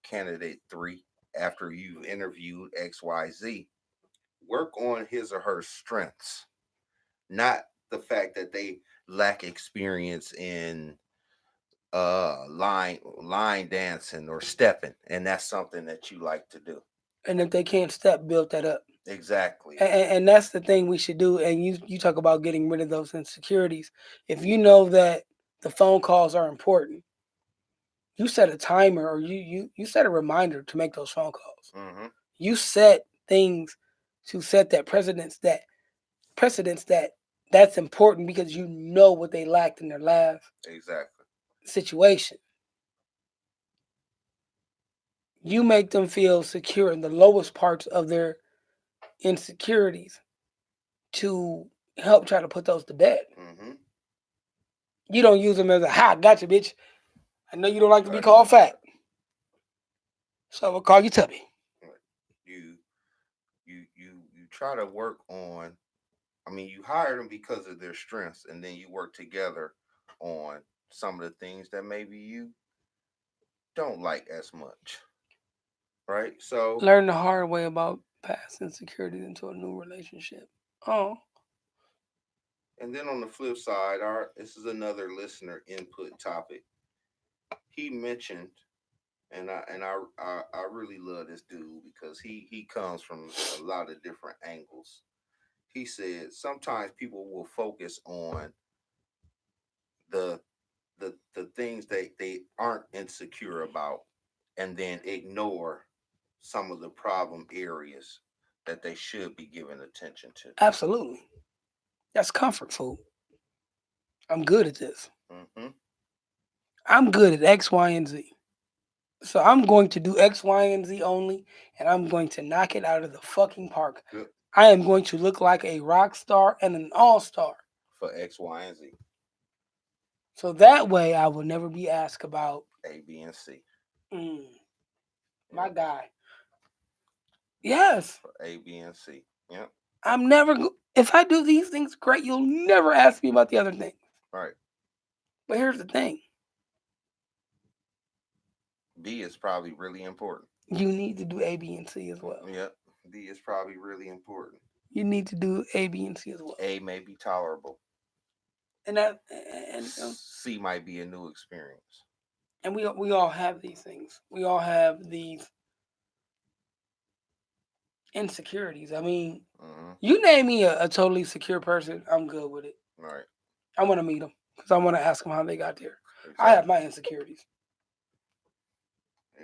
candidate three after you've interviewed XYZ, work on his or her strengths, not the fact that they lack experience in line dancing or stepping, and that's something that you like to do. And if they can't step, build that up. Exactly. And that's the thing we should do. And you talk about getting rid of those insecurities. If you know that the phone calls are important, you set a timer or you set a reminder to make those phone calls. Mm-hmm. You set things to set that precedence that's important because you know what they lacked in their last Exactly. situation. You make them feel secure in the lowest parts of their insecurities to help try to put those to bed. Mm-hmm. You don't use them as a ha, gotcha, bitch. I know you don't like to be Right. called fat, so I'm gonna call you Tubby. Right. You you try to work on. I mean, you hire them because of their strengths, and then you work together on some of the things that maybe you don't like as much. Right. So, Learn the hard way about past insecurities into a new relationship. Oh, and then on the flip side, our this is another listener input topic. He mentioned, and I really love this dude because he comes from a lot of different angles. He said sometimes people will focus on the the things they aren't insecure about and then ignore some of the problem areas that they should be giving attention to. absolutely. That's comfort food. I'm good at this. Mm-hmm. I'm good at X, Y, and Z. So I'm going to do X, Y, and Z only, and I'm going to knock it out of the fucking park. Good I am going to look like a rock star and an all star. for X, Y, and Z, So that way I will never be asked about A, B, and C. mm, my Yep. guy. Yes, For A, B, and C. Yep. I'm never, if I do these things great, you'll never ask me about the other thing. Right. But here's the thing, B is probably really important. you need to do A, B, and C as well. Yep. B is probably really important. You need to do A, B, and C as well. A may be tolerable. And and C might be a new experience. and we all have these things. We all have these insecurities. I mean, Mm-hmm. you name me a totally secure person, I'm good with it. Right. I want to meet them because I want to ask them how they got there. I have Exactly. my insecurities.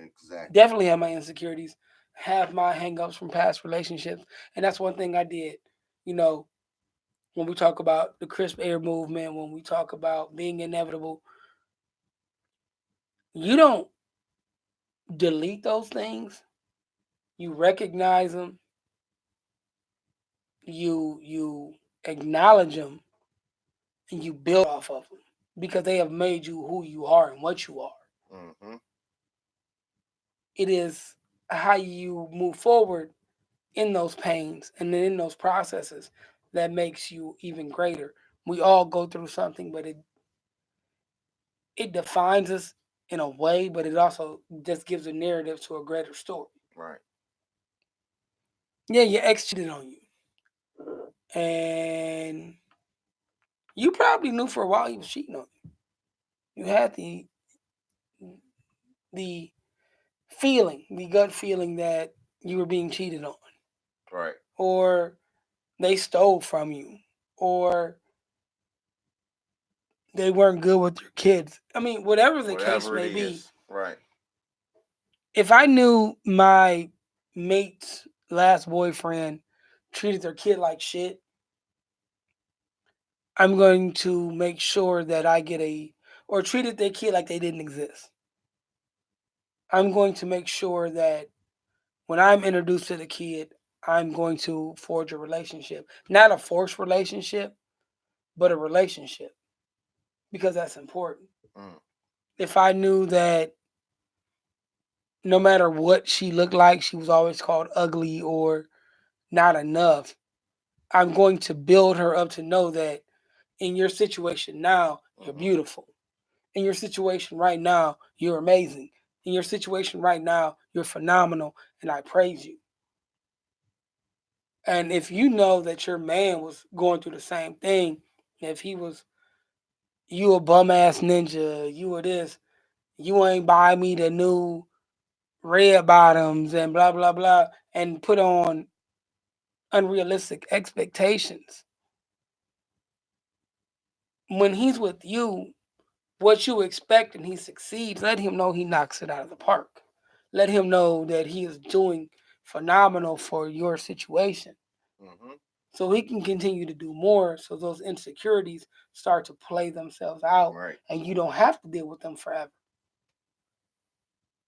Exactly. Definitely have my insecurities, have my hangups from past relationships, and that's one thing I did. You know, when we talk about the crisp air movement, when we talk about being inevitable, you don't delete those things. You recognize them. You acknowledge them, and you build off of them because they have made you who you are and what you are. Mm-hmm. It is how you move forward in those pains and then in those processes that makes you even greater. We all go through something, but it defines us in a way, but it also just gives a narrative to a greater story. Right. Yeah, your ex cheated on you, and you probably knew for a while he was cheating on you. You had the feeling, the gut feeling that you were being cheated on, Right. or they stole from you, or they weren't good with your kids. I mean, whatever the case Whatever it may be, is. Right. if I knew my mate's last boyfriend treated their kid like shit, I'm going to make sure that I get or treated their kid like they didn't exist. I'm going to make sure that when I'm introduced to the kid, I'm going to forge a relationship. Not a forced relationship, but a relationship because that's important. Mm. If I knew that no matter what she looked like, she was always called ugly or not enough, I'm going to build her up to know that in your situation now, you're Mm-hmm. beautiful. In your situation right now, you're amazing. In your situation right now, you're phenomenal, and I praise you. And if you know that your man was going through the same thing, if he was, you a bum ass ninja, you were this, you ain't buy me the new red bottoms and blah blah blah, and put on unrealistic expectations. When he's with you, what you expect and he succeeds, let him know he knocks it out of the park. Let him know that he is doing phenomenal for your situation. Mm-hmm. So he can continue to do more so those insecurities start to play themselves out Right. and you don't have to deal with them forever.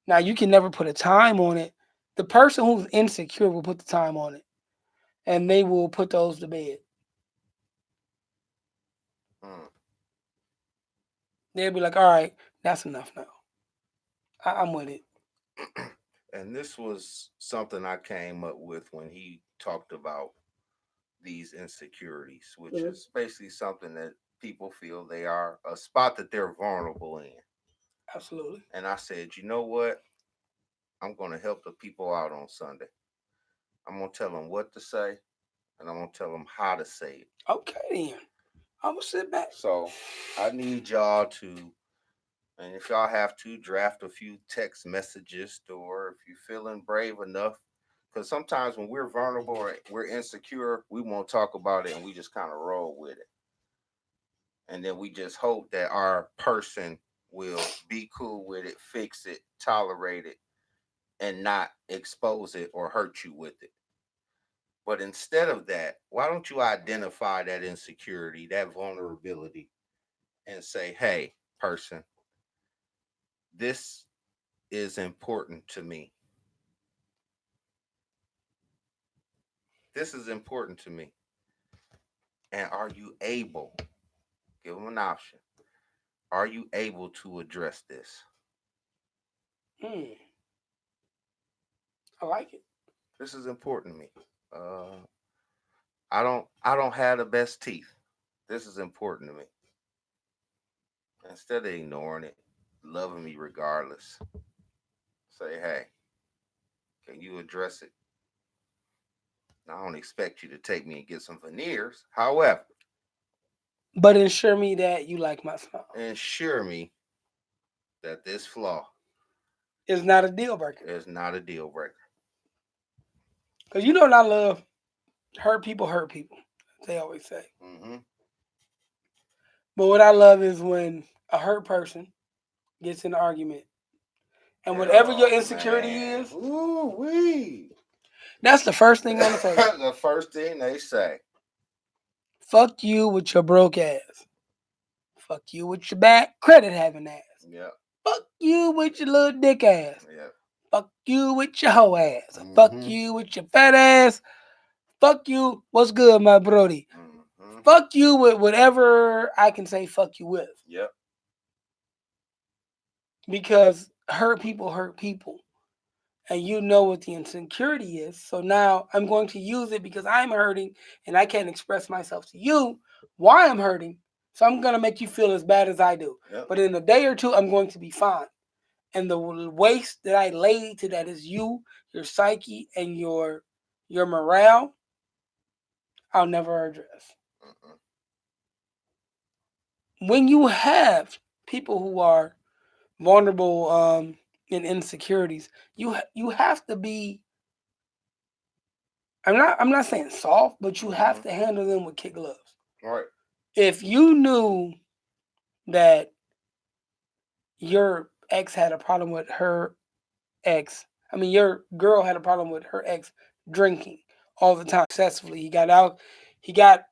Now you can never put a time on it. The person who's insecure will put the time on it and they will put those to bed. Mm. They'll be like, all right, that's enough now. I'm with it. And this was something I came up with when he talked about these insecurities, which Mhm. is basically something that people feel they are a spot that they're vulnerable in. Absolutely. And I said, you know what? I'm going to help the people out on Sunday. I'm going to tell them what to say and I'm going to tell them how to say it. Okay then. I'm gonna sit back. So I need y'all to, and if y'all have to, draft a few text messages, or if you're feeling brave enough, because sometimes when we're vulnerable or we're insecure, we won't talk about it and we just kind of roll with it. And then we just hope that our person will be cool with it, fix it, tolerate it, and not expose it or hurt you with it. But instead of that, why don't you identify that insecurity, that vulnerability, and say, hey, person, this is important to me. This is important to me. And are you able, give them an option, are you able to address this? Mm, I like it. This is important to me. Uh, I don't have the best teeth. This is important to me. Instead of ignoring it, loving me regardless, say, hey, can you address it? Now, I don't expect you to take me and get some veneers. However, But ensure me that you like my smile. ensure me that this flaw It's not a deal breaker. is not a deal breaker. Cause you know what I love? Hurt people. They always say. Mm-hmm. But what I love is when a hurt person gets in an argument And whatever your insecurity is, ooh-wee. That's the first thing on the table. The first thing they say. Fuck you with your broke ass. Fuck you with your bad credit having ass. Yep. Fuck you with your little dick ass. Yep. Fuck you with your hoe ass. Mm-hmm. Fuck you with your fat ass. Fuck you. What's good, my brody? Mm-hmm. Fuck you with whatever I can say fuck you with. Yep. Because hurt people. And you know what the insecurity is. So now I'm going to use it because I'm hurting and I can't express myself to you why I'm hurting. So I'm going to make you feel as bad as I do. Yep. But in a day or two, I'm going to be fine. And the waste that I laid to that is you, your psyche, and your morale, I'll never address. Mm-mm. When you have people who are vulnerable in insecurities, you have to be. I'm not saying soft, but you have to handle them with kid gloves. Right. If you knew that your ex had a problem with her ex, I mean your girl had a problem with her ex drinking all the time excessively. He got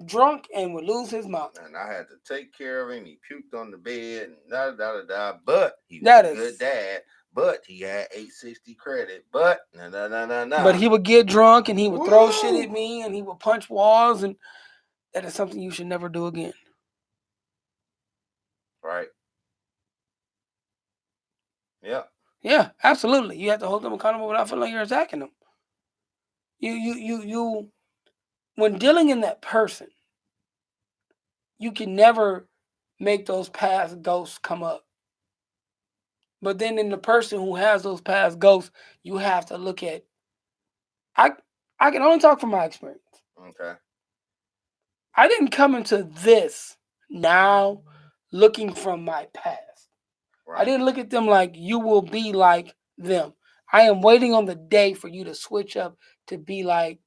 drunk and would lose his mind. And I had to take care of him. He puked on the bed and da. But he was a good dad. But he had 860 credit. But nah. But he would get drunk and he would throw shit at me and he would punch walls, and that is something you should never do again. Right. Yeah. Yeah, absolutely. You have to hold them accountable without feeling like you're attacking them. You when dealing in that person, you can never make those past ghosts come up. But then in the person who has those past ghosts, you have to look at. I can only talk from my experience. Okay. I didn't come into this now looking from my past. Right. I didn't look at them like you will be like them. I am waiting on the day for you to switch up to be like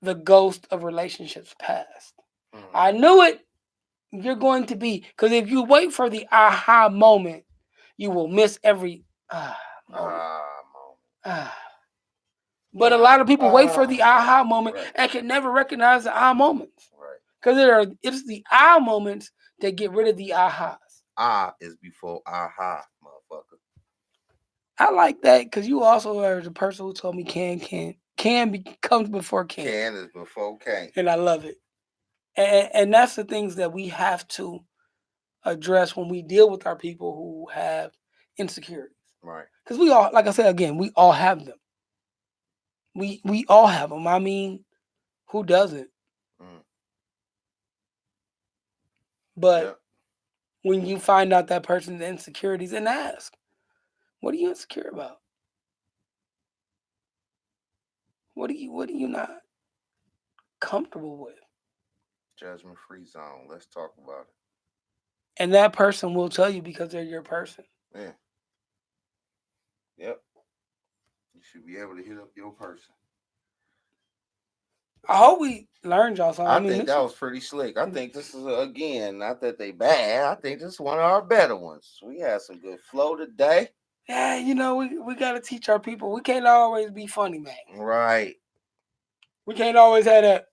the ghost of relationships past. Mm-hmm. I knew it. You're going to be, because if you wait for the aha moment, you will miss every moment. But a lot of people wait for the aha moment and can never recognize the aha moments. Right. Because it's the aha moments that get rid of the ahas. Ah is before aha, motherfucker. I like that because you also are the person who told me comes before can. Can is before can. And I love it. And that's the things that we have to address when we deal with our people who have insecurities. Right. Because we all, like I said again, we all have them. We all have them. I mean, who doesn't? Mm. But when you find out that person's insecurities, and ask, what are you insecure about? What are you not comfortable with? Judgment-free zone. Let's talk about it. And that person will tell you because they're your person. Yeah. Yep. You should be able to hit up your person. I hope we learned y'all something. I think that was pretty slick. I think this is, again, not that they bad. I think this is one of our better ones. We had some good flow today. Yeah, we got to teach our people. We can't always be funny, man. Right. We can't always have that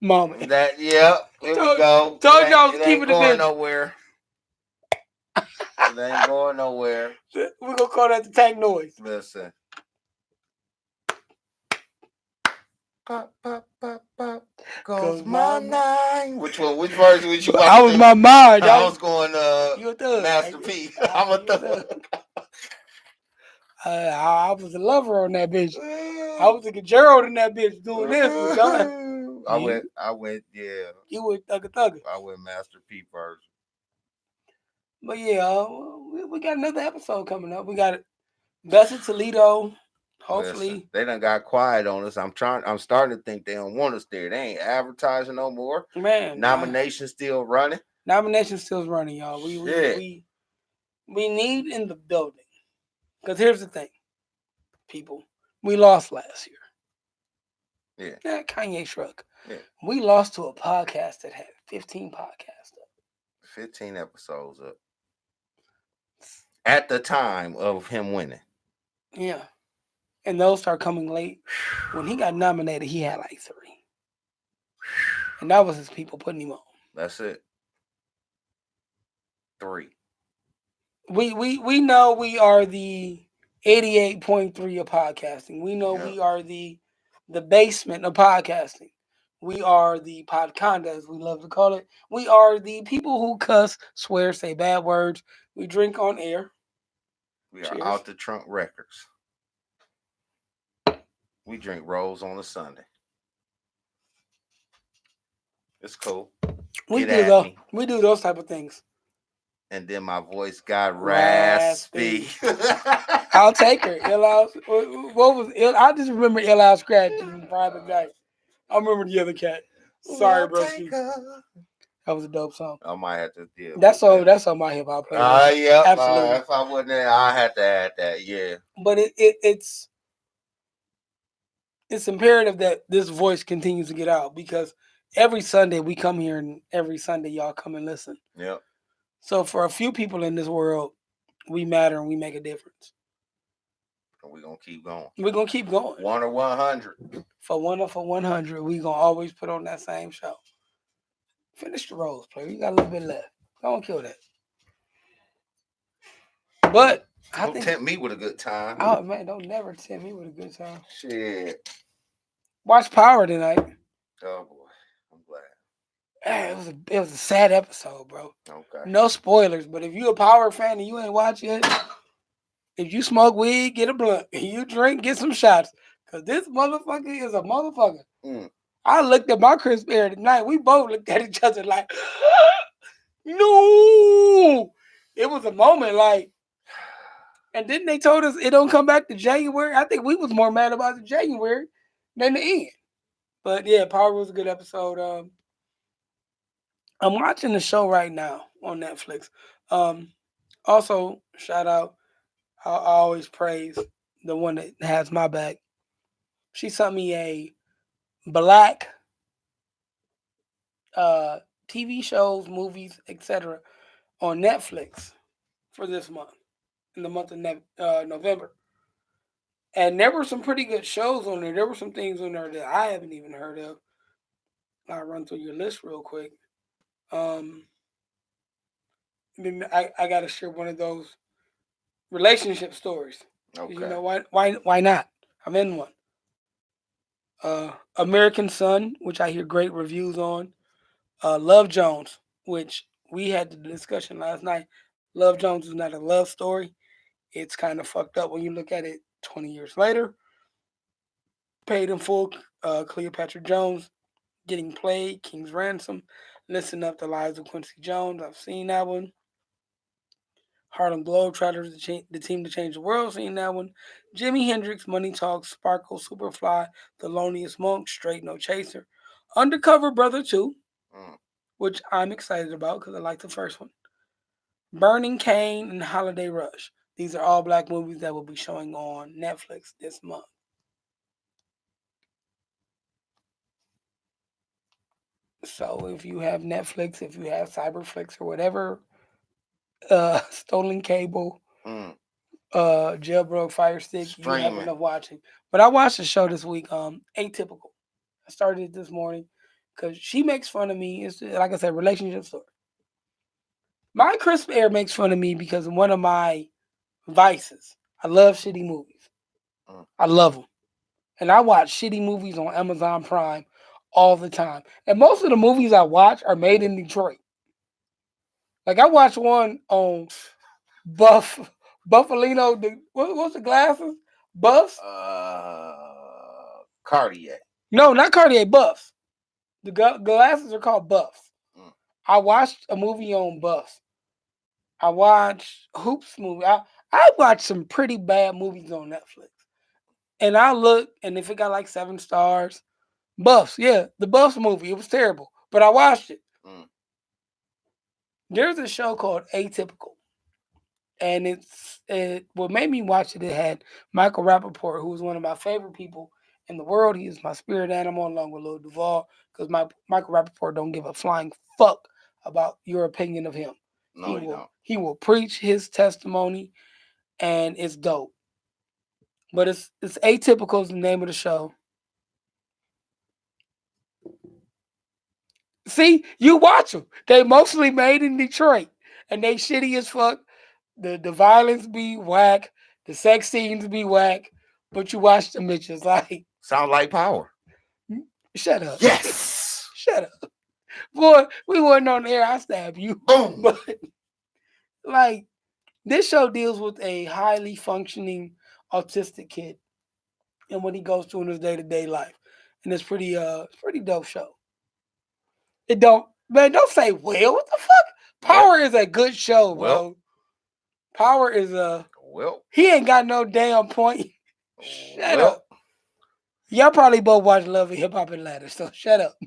moment. Here we go. Told y'all to keep it going nowhere. It ain't going nowhere. We're going to call that the tank noise. Listen. Pop, pop, pop, pop. Goes my nine. Which one? Which version was you? I was my mind. I was going Master P. I'm a thug. I was a lover on that bitch. I was thinking Gerald in that bitch doing this. I went, yeah. You went thugger. I went Master P version. But yeah, we got another episode coming up. We got Best of Toledo. Hopefully. Listen, they done got quiet on us. I'm starting to think they don't want us there. They ain't advertising no more. Man. Nomination still running. Nomination still running, y'all. We need in the building. Because here's the thing, people. We lost last year. Yeah, Kanye shrug. Yeah. We lost to a podcast that had 15 podcasts up. 15 episodes up. at the time of him winning. Yeah. And those start coming late. When he got nominated, he had like 3. And that was his people putting him on. That's it. 3. We know we are the 88.3 of podcasting. We know Yep. we are the basement of podcasting. We are the podconda, as we love to call it. We are the people who cuss, swear, say bad words. We drink on air. We are Cheers. out the trunk records. We drink rolls on a Sunday. It's cool. We Get do at those. me. We do those type of things. And then my voice got Raspy. raspy. I'll take her. What was Ill? I just remember Ill Scratch in Private Night. I remember the other cat. Sorry, bro. That was a dope song. I might have to deal. That's on my hip hop playlist. Yep. Absolutely. If I wasn't there, I had to add that. Yeah. But it's imperative that this voice continues to get out because every Sunday we come here and every Sunday y'all come and listen. Yep. So for a few people in this world, we matter and we make a difference. We're gonna keep going. We're gonna keep going. 1 or 100. For 100, we gonna always put on that same show. Finish the rolls, player. You got a little bit left. Don't kill that. But don't tempt me with a good time. Oh man, don't never tempt me with a good time. Shit. Watch Power tonight. Oh boy, I'm glad. It was a sad episode, bro. Okay. No spoilers, but if you a Power fan and you ain't watch it, if you smoke weed, get a blunt. If you drink, get some shots. Cause this motherfucker is a motherfucker. I looked at my Chris Bear tonight. We both looked at each other like, no. It was a moment like, and then they told us it don't come back to January. I think we was more mad about the January than the end. But yeah, Power was a good episode. I'm watching the show right now on Netflix. Also, shout out. I always praise the one that has my back. She sent me a black TV shows, movies, etc. on Netflix for this month, in the month of November. And there were some pretty good shows on there. There were some things on there that I haven't even heard of. I'll run through your list real quick. I got to share one of those relationship stories. Okay. You know why not? I'm in one. American Son, which I hear great reviews on. Love Jones, which we had the discussion last night. Love Jones is not a love story. It's kind of fucked up when you look at it 20 years later. Paid in Full, Cleopatra Jones, Getting Played, King's Ransom, Listen Up, The Lives of Quincy Jones. I've seen that one. Harlem Globetrotters, the Team to Change the World, seen that one. Jimi Hendrix, Money Talks, Sparkle, Superfly, The Loneliest Monk, Straight No Chaser. Undercover Brother 2, which I'm excited about because I like the first one. Burning Cane and Holiday Rush. These are all black movies that will be showing on Netflix this month. So if you have Netflix, if you have Cyberflix or whatever, stolen cable, jailbroke Fire Stick, you have enough watching. But I watched the show this week, Atypical. I started it this morning because she makes fun of me. It's like I said, relationship story. My Crisp Air makes fun of me because of one of my vices. I love shitty movies. I love them. And I watch shitty movies on Amazon Prime all the time. And most of the movies I watch are made in Detroit. Like I watched one on Buffalino. What's the glasses? Buffs? Cartier. No, not Cartier. Buffs. The glasses are called Buffs. I watched a movie on Buffs. I watched Hoops movie. I watched some pretty bad movies on Netflix. And I look, and if it got like 7 stars, Buffs, yeah, the Buffs movie, it was terrible. But I watched it. There's a show called Atypical. And what made me watch it, it had Michael Rappaport, who was one of my favorite people in the world. He is my spirit animal along with Lil Duval, because Michael Rappaport don't give a flying fuck about your opinion of him. No, he don't. He will preach his testimony, and it's dope. But it's Atypical is the name of the show. See, you watch them. They mostly made in Detroit, and they shitty as fuck. The violence be whack, the sex scenes be whack, but you watch them bitches like Sound like Power. shut up. Yes. Shut up. Boy, we wasn't on the air, I stab you. Boom. But like this show deals with a highly functioning autistic kid and what he goes through in his day-to-day life. And it's pretty dope show. It don't don't say well, what the fuck? Power is a good show, bro. Power is he ain't got no damn point. Shut up. Y'all probably both watch Love and Hip Hop and Ladder, so shut up.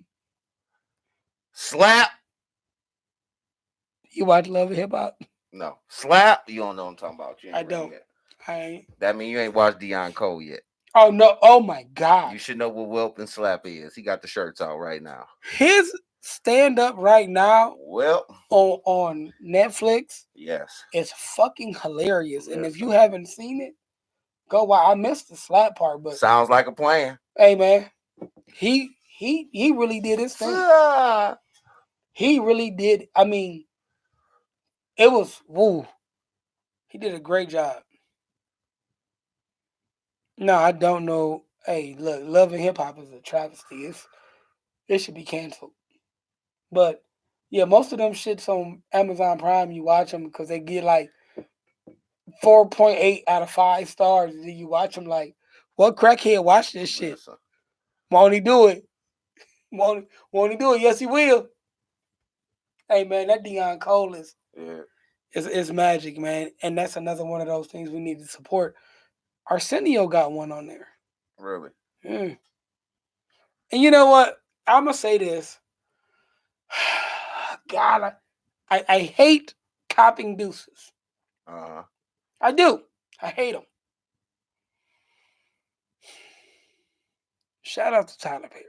Slap. You watch Love and Hip Hop? No. Slap. You don't know what I'm talking about. I don't. I ain't. That means you ain't watched Deion Cole yet. Oh no! Oh my God! You should know what Whelp and Slap is. He got the shirts out right now. His stand up right now, well, on Netflix, yes, it's fucking hilarious. And if you haven't seen it, go watch. I missed the Slap part, but sounds like a plan. Hey man, he really did his thing. He really did. I mean, it was woo. He did a great job. No, I don't know. Hey, look, Love and Hip Hop is a travesty. It should be canceled. But yeah, most of them shits on Amazon Prime. You watch them because they get like 4.8 out of 5 stars. And then you watch them like, what crackhead watch this shit? Listen. Won't he do it? Won't he do it? Yes, he will. Hey man, that Deion Cole is magic, man. And that's another one of those things we need to support. Arsenio got one on there. Really? And you know what? I'm gonna say this. God, I hate copping deuces. I do. I hate them. Shout out to Tyler Perry.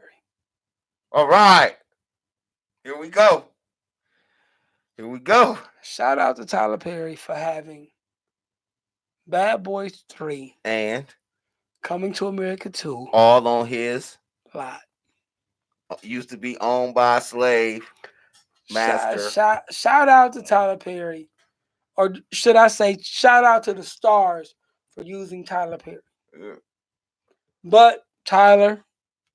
All right. Here we go. Shout out to Tyler Perry for having Bad Boys 3 and Coming to America 2 all on his lot. Used to be owned by a slave master. Shout out to Tyler Perry. Or should I say, shout out to the stars for using Tyler Perry. Yeah. But, Tyler,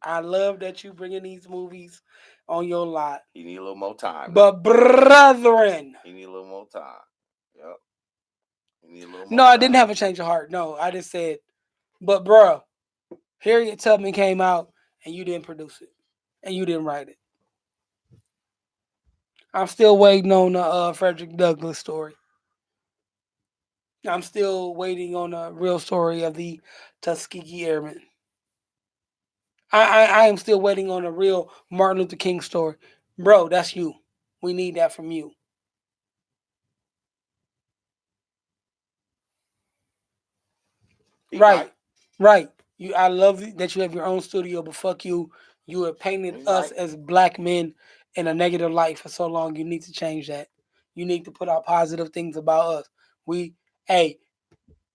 I love that you bringing these movies on your lot. You need a little more time. But, brethren. You need a little more time. Yep. You need a little more time. I didn't have a change of heart. No, I just said, but, bro, Harriet Tubman came out and you didn't produce it. And you didn't write it. I'm still waiting on the Frederick Douglass story. I'm still waiting on a real story of the Tuskegee Airmen. I am still waiting on a real Martin Luther King story. Bro, that's you. We need that from you. Right. I love that you have your own studio, but fuck you. You have painted us as black men in a negative light for so long. You need to change that. You need to put out positive things about us.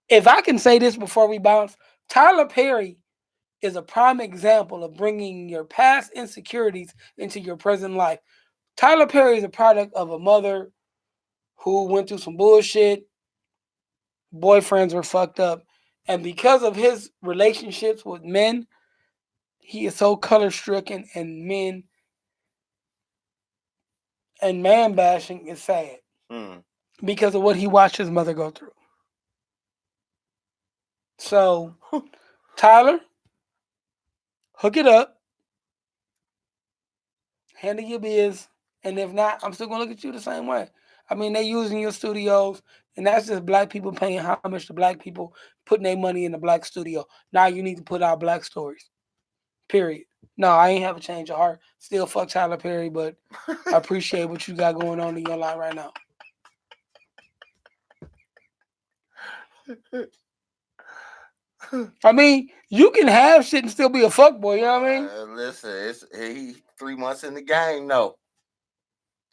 If I can say this before we bounce, Tyler Perry is a prime example of bringing your past insecurities into your present life. Tyler Perry is a product of a mother who went through some bullshit. Boyfriends were fucked up. And because of his relationships with men, he is so color stricken, and man bashing is sad. Because of what he watched his mother go through. So, Tyler, hook it up. Handle your biz. And if not, I'm still going to look at you the same way. I mean, they using your studios, and that's just black people paying homage to black people, putting their money in the black studio. Now you need to put out black stories. Period. No, I ain't have a change of heart. Still fuck Tyler Perry, but I appreciate what you got going on in your life right now. I mean, you can have shit and still be a fuckboy, you know what I mean? Listen, he 3 months in the game, no.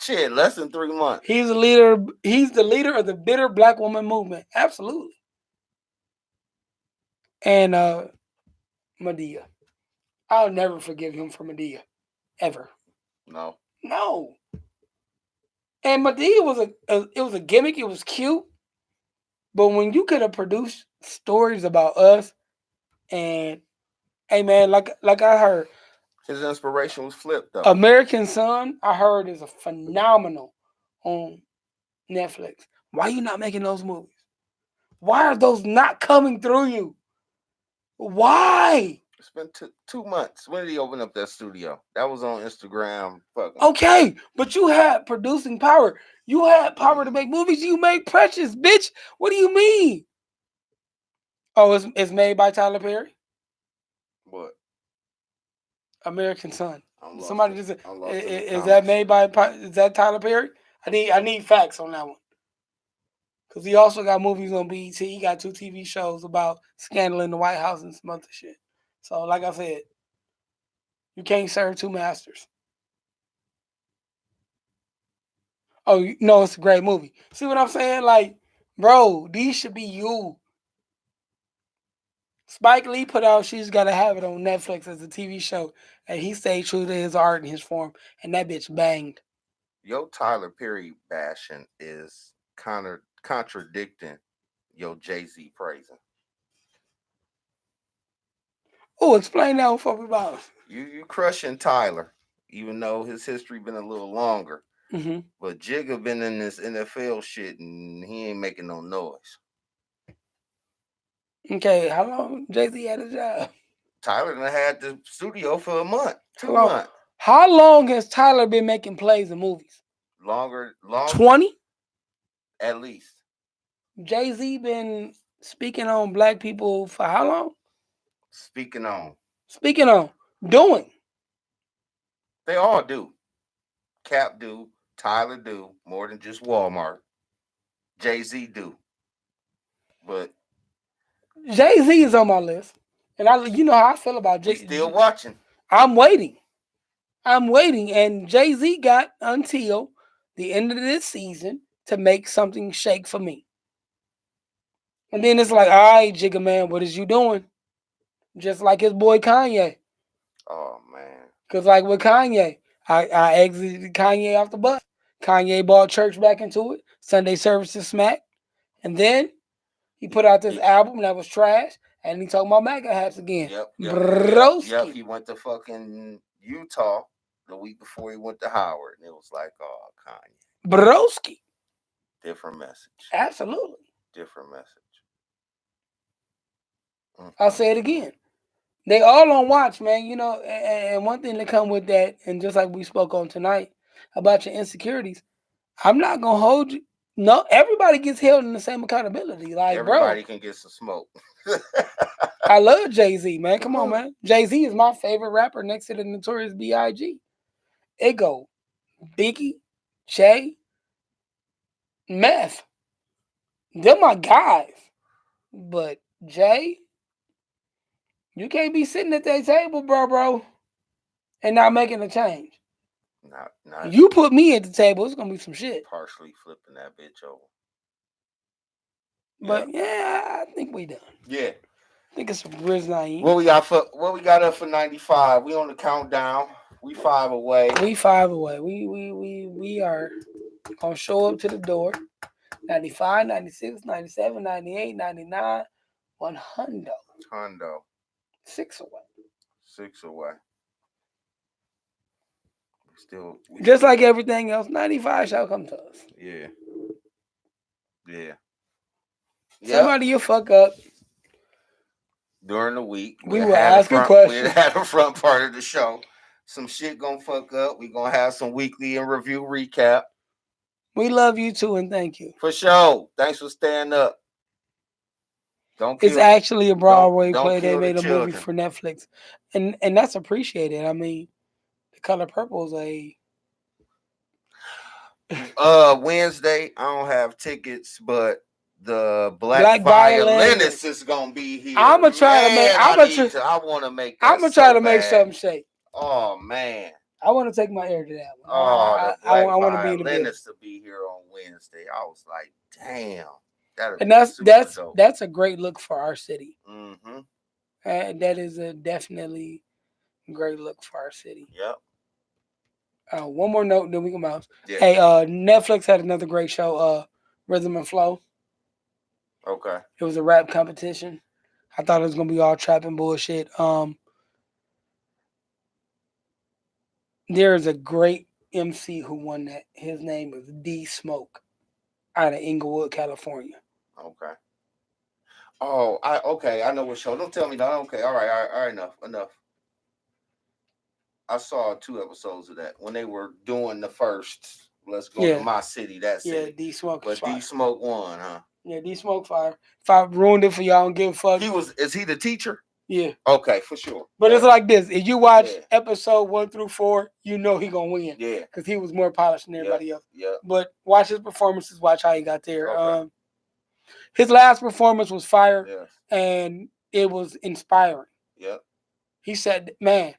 Shit, less than 3 months. He's a leader. He's the leader of the bitter black woman movement. Absolutely. And Madea. I'll never forgive him for Madea. Ever. No. No. And Madea was it was a gimmick. It was cute. But when you could have produced stories about us and hey man, like I heard, his inspiration was flipped though. American Son, I heard is a phenomenal on Netflix. Why are you not making those movies? Why are those not coming through you? Why? It's been 2 months. When did he open up that studio? That was on Instagram. Fucking. Okay, but you had producing power. You had power to make movies. You made Precious, bitch. What do you mean? Oh, it's made by Tyler Perry? What? American Son. Somebody just is that made by is that Tyler Perry? I need facts on that one. Cause he also got movies on BET. He got 2 TV shows about scandal in the White House and some other shit. So, like I said, you can't serve 2 masters. Oh no, it's a great movie. See what I'm saying? Like, bro, these should be you. Spike Lee put out She's Gotta Have It on Netflix as a TV show, and he stayed true to his art and his form, and that bitch banged. Yo, Tyler Perry bashing is contradicting yo Jay-Z praising. Oh, explain that one for me about. You crushing Tyler, even though his history been a little longer. Mm-hmm. But Jigga been in this NFL shit and he ain't making no noise. Okay, how long Jay-Z had a job? Tyler done had the studio for a month, 2 months. How long has Tyler been making plays in movies? Longer. 20? At least. Jay-Z been speaking on black people for how long? Speaking on. Doing. They all do. Cap do. Tyler do. More than just Walmart. Jay-Z do. But Jay-Z is on my list. And you know how I feel about Jay-Z. Still watching. I'm waiting. And Jay-Z got until the end of this season to make something shake for me. And then it's like, all right, Jigga man, what is you doing? Just like his boy Kanye. Oh, man. Because like with Kanye, I exited Kanye off the bus. Kanye brought church back into it. Sunday services smacked. And then he put out this album that was trash. And he talking about MAGA hats again. Yep. He went to fucking Utah the week before he went to Howard. And it was like, oh, Kanye. Broski. Different message. Absolutely. Different message. I'll say it again. They all on watch, man. You know, and one thing that come with that, and just like we spoke on tonight about your insecurities, I'm not gonna hold you. No, everybody gets held in the same accountability. Like, everybody can get some smoke. I love Jay-Z, man. Come on, man. Jay-Z is my favorite rapper next to the Notorious B.I.G. It go Biggie, Jay, Meth. They're my guys. But Jay, you can't be sitting at that table, bro, and not making a change. Not you put me at the table, it's gonna be some shit. Partially flipping that bitch over. But yeah, I think we done. Yeah. I think it's Riz Naeem. What we got up for 95? We on the countdown. We 5 away. We are gonna show up to the door. 95, 96, 97, 98, 99, 100. Hundo. 6 away. 6 away. We just like everything else, 95 shall come to us. Yeah. Somebody you fuck up. During the week. We will ask a question. We had the front part of the show. Some shit gonna fuck up. We gonna have some weekly in review recap. We love you too and thank you. For sure. Thanks for staying up. It's actually a Broadway play. They made a movie for Netflix. And that's appreciated. I mean, The Color Purple is a Wednesday, I don't have tickets, but the black violinist is gonna be here. I'm gonna try to make. I want to make. I'm gonna try to make something shake. Oh man, I want to take my air to that one. Oh, the I black want to be in the building. violinists to be here on Wednesday. I was like, damn, that'd And be super dope. that's a great look for our city. Mm-hmm. That is a definitely great look for our city. Yep. One more note, then we can bounce. Yeah. Hey, Netflix had another great show, Rhythm and Flow. Okay. It was a rap competition. I thought it was gonna be all trap and bullshit. There is a great MC who won that. His name is D Smoke, out of Inglewood, California. Okay. Oh, I know what show. Don't tell me that. Okay, all right, enough. I saw 2 episodes of that when they were doing the first. Let's go to my city. That city. Yeah, D Smoke. But D Smoke won, huh? Yeah, D Smoke fire. If I ruined it for y'all, don't give a fuck. Is he the teacher? Yeah. Okay, for sure. But it's like this: if you watch episode 1 through 4, you know he gonna win. Yeah. Because he was more polished than everybody else. Yeah. But watch his performances. Watch how he got there. Okay. His last performance was fire, and it was inspiring. Yep. He said, "Man,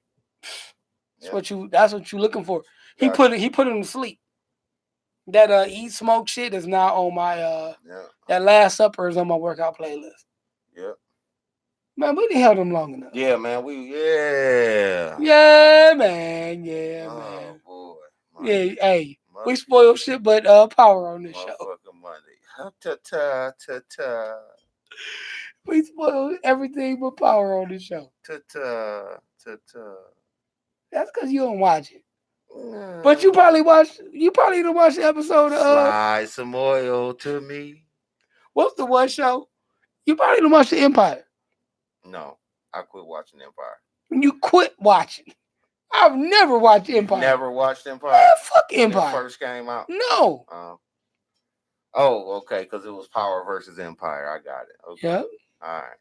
that's what you looking for." He put him to sleep. That eat smoke shit is now on my that Last Supper is on my workout playlist. Yep. Man, we didn't have them long enough. Yeah, man. Yeah, man. Yeah, oh, man. Boy. Yeah, hey. We spoil shit, but power on this show. Ta. We spoil everything but power on this show. Ta. That's because you don't watch it. But you probably didn't watch the episode of Slide some oil to me. What's the one show? You probably didn't watch the Empire. No, I quit watching Empire. You quit watching. I've never watched Empire. Never watched Empire? Man, fuck Empire. When it first came out? No. Oh, okay, because it was Power versus Empire. I got it. Okay. Yep. All right.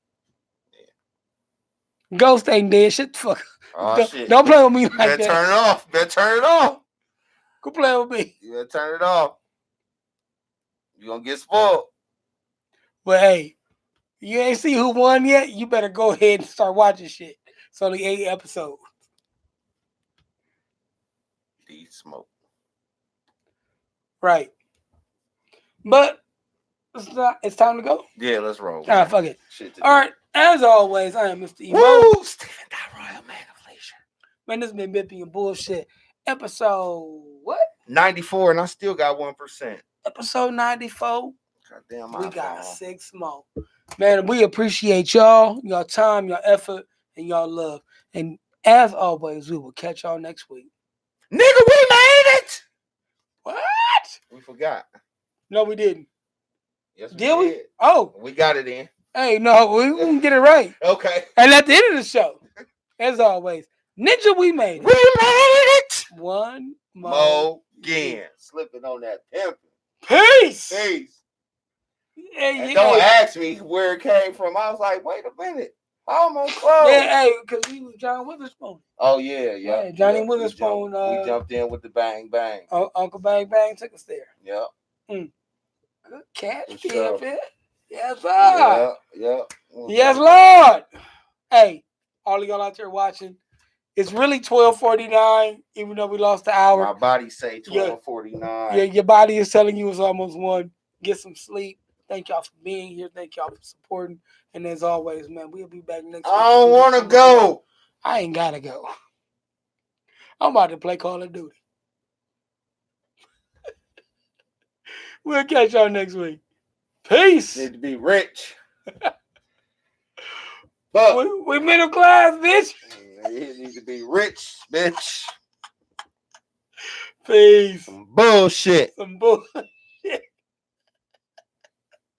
Yeah. Ghost ain't dead. Shit the fuck. Oh, shit. Don't play with me like that. Turn it off. Better turn it off. Go play with me. You better turn it off. You're going to get spoiled. But hey, you ain't see who won yet? You better go ahead and start watching shit. It's only 8 episodes. D Smoke. Right. But it's time to go. Yeah, let's roll. All right, fuck it. All right. As always, I am Mr. EMOE. Woo! Stephen Royal, man of leisure. Man, this has been Bippy and Bullshit. Episode what? 94, and I still got 1%. Episode 94. Goddamn, we got 6 more. Man, we appreciate y'all, your time, your effort, and your love. And as always, we will catch y'all next week. Nigga, we made it! What? We forgot. No, we didn't. Yes, we did. We? Oh. We got it in. Hey, no, we can get it right. Okay. And at the end of the show, as always, Ninja, we made it. We made it! One more again. Slipping on that pimping. Peace! Hey, and don't ask me where it came from. I was like, wait a minute. Almost close. Yeah, hey, because he was John Witherspoon. Oh, yeah. Johnny Witherspoon. We jumped in with the bang, bang. Uncle Bang Bang took us there. Yep. Good catch, PFL. Yes, sir. Yeah. Yes, Lord. Hey, all of y'all out there watching, it's really 12:49, even though we lost the hour. My body say 12:49. Yeah, your body is telling you it's almost 1. Get some sleep. Thank y'all for being here. Thank y'all for supporting. And as always, man, we'll be back next week. I don't want to go. I ain't got to go. I'm about to play Call of Duty. We'll catch y'all next week. Peace. Need to be rich. But we middle class, bitch. You need to be rich, bitch. Peace. Some bullshit. Some bullshit.